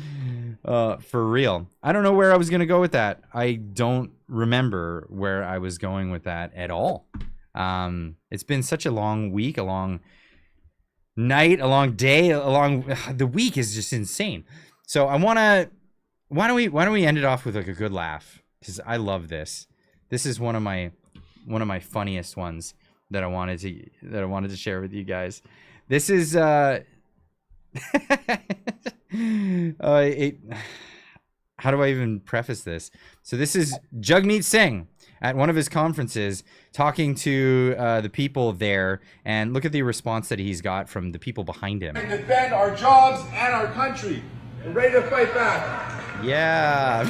For real. I don't know where I was going to go with that. I don't remember where I was going with that at all. It's been such a long week, a long night, a long day, the week is just insane. So why don't we end it off with like a good laugh? Because I love this. This is one of my funniest ones that I wanted to share with you guys. This is how do I even preface this? So this is Jagmeet Singh at one of his conferences talking to the people there, and look at the response that he's got from the people behind him. We defend our jobs and our country. We're ready to fight back. Yeah.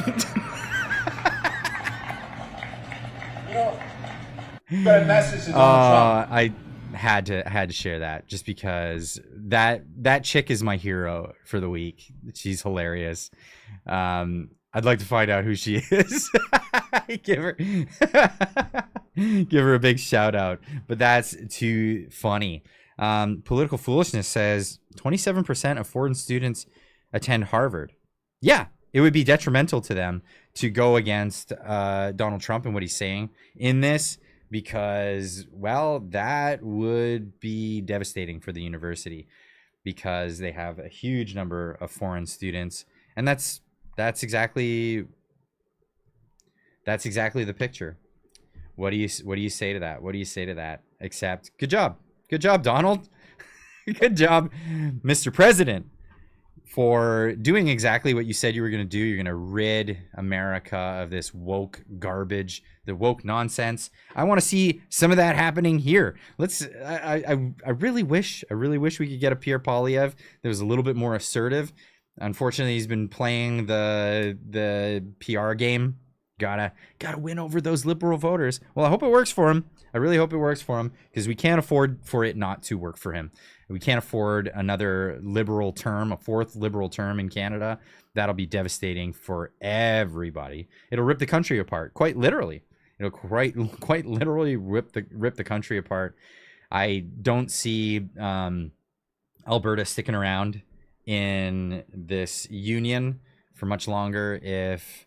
Got a message to Donald Trump. I had to share that just because that chick is my hero for the week. She's hilarious. I'd like to find out who she is. give her a big shout out. But that's too funny. Political Foolishness says 27% of foreign students attend Harvard. Yeah, it would be detrimental to them to go against Donald Trump and what he's saying in this, because, well, that would be devastating for the university, because they have a huge number of foreign students, and that's exactly the picture. What do you say to that? What do you say to that? Except, good job, Donald. Good job, Mr. President, for doing exactly what you said you were going to do. You're going to rid America of this woke garbage, the woke nonsense. I want to see some of that happening here. I really wish we could get a Pierre Poilievre that was a little bit more assertive. Unfortunately, he's been playing the PR game Gotta win over those liberal voters. Well, I hope it works for him. I really hope it works for him, because we can't afford for it not to work for him. We can't afford another liberal term, a fourth liberal term in Canada. That'll be devastating for everybody. It'll rip the country apart, quite literally. It'll quite literally rip the country apart. I don't see Alberta sticking around in this union for much longer if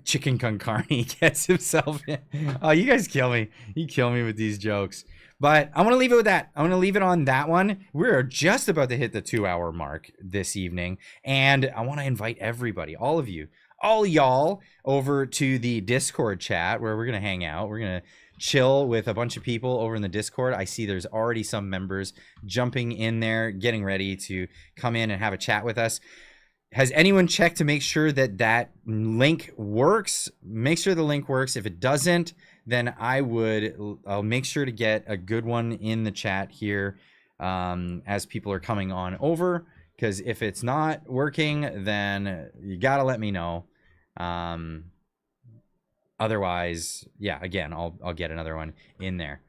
Chicken Con Carne gets himself in. Oh, you guys kill me. You kill me with these jokes. But I want to leave it with that. I want to leave it on that one. We're just about to hit the 2-hour mark this evening. And I want to invite everybody, all of you, all y'all, over to the Discord chat where we're going to hang out. We're going to chill with a bunch of people over in the Discord. I see there's already some members jumping in there, getting ready to come in and have a chat with us. Has anyone checked to make sure that link works? Make sure the link works. If it doesn't, then I'll make sure to get a good one in the chat here as people are coming on over. Because if it's not working, then you gotta let me know. Otherwise, yeah, again, I'll get another one in there.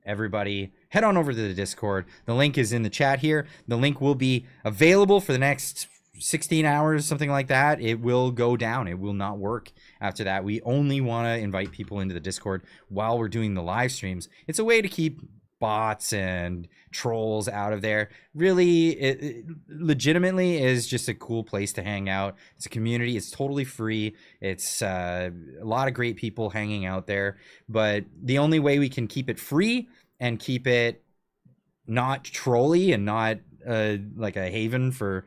Everybody, head on over to the Discord. The link is in the chat here. The link will be available for the next 16 hours, something like that. It will go down. It will not work after that. We only want to invite people into the Discord while we're doing the live streams. It's a way to keep bots and trolls out of there. Really, it legitimately is just a cool place to hang out. It's a community. It's totally free. It's a lot of great people hanging out there. But the only way we can keep it free and keep it not trolly and not like a haven for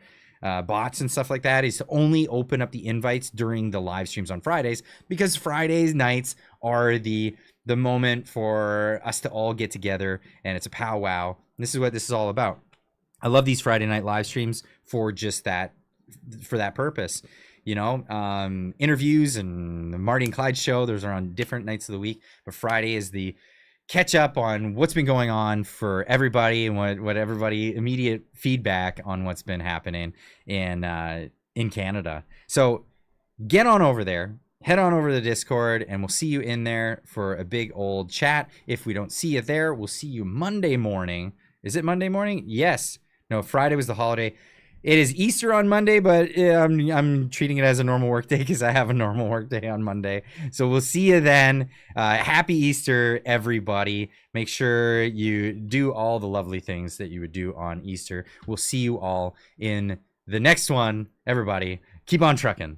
bots and stuff like that is to only open up the invites during the live streams on Fridays, because Fridays nights are the moment for us to all get together, and it's a powwow. This is what this is all about. I love these Friday night live streams for just that, for that purpose. You know, interviews and the Marty and Clyde show, those are on different nights of the week, but Friday is the catch up on what's been going on for everybody and what everybody, immediate feedback on what's been happening in Canada. So get on over there, head on over to the Discord, and we'll see you in there for a big old chat. If we don't see you there, we'll see you Monday morning. Is it Monday morning? Yes. No, Friday was the holiday. It is Easter on Monday, but I'm treating it as a normal work day because I have a normal work day on Monday. So we'll see you then. Happy Easter, everybody. Make sure you do all the lovely things that you would do on Easter. We'll see you all in the next one. Everybody, keep on trucking.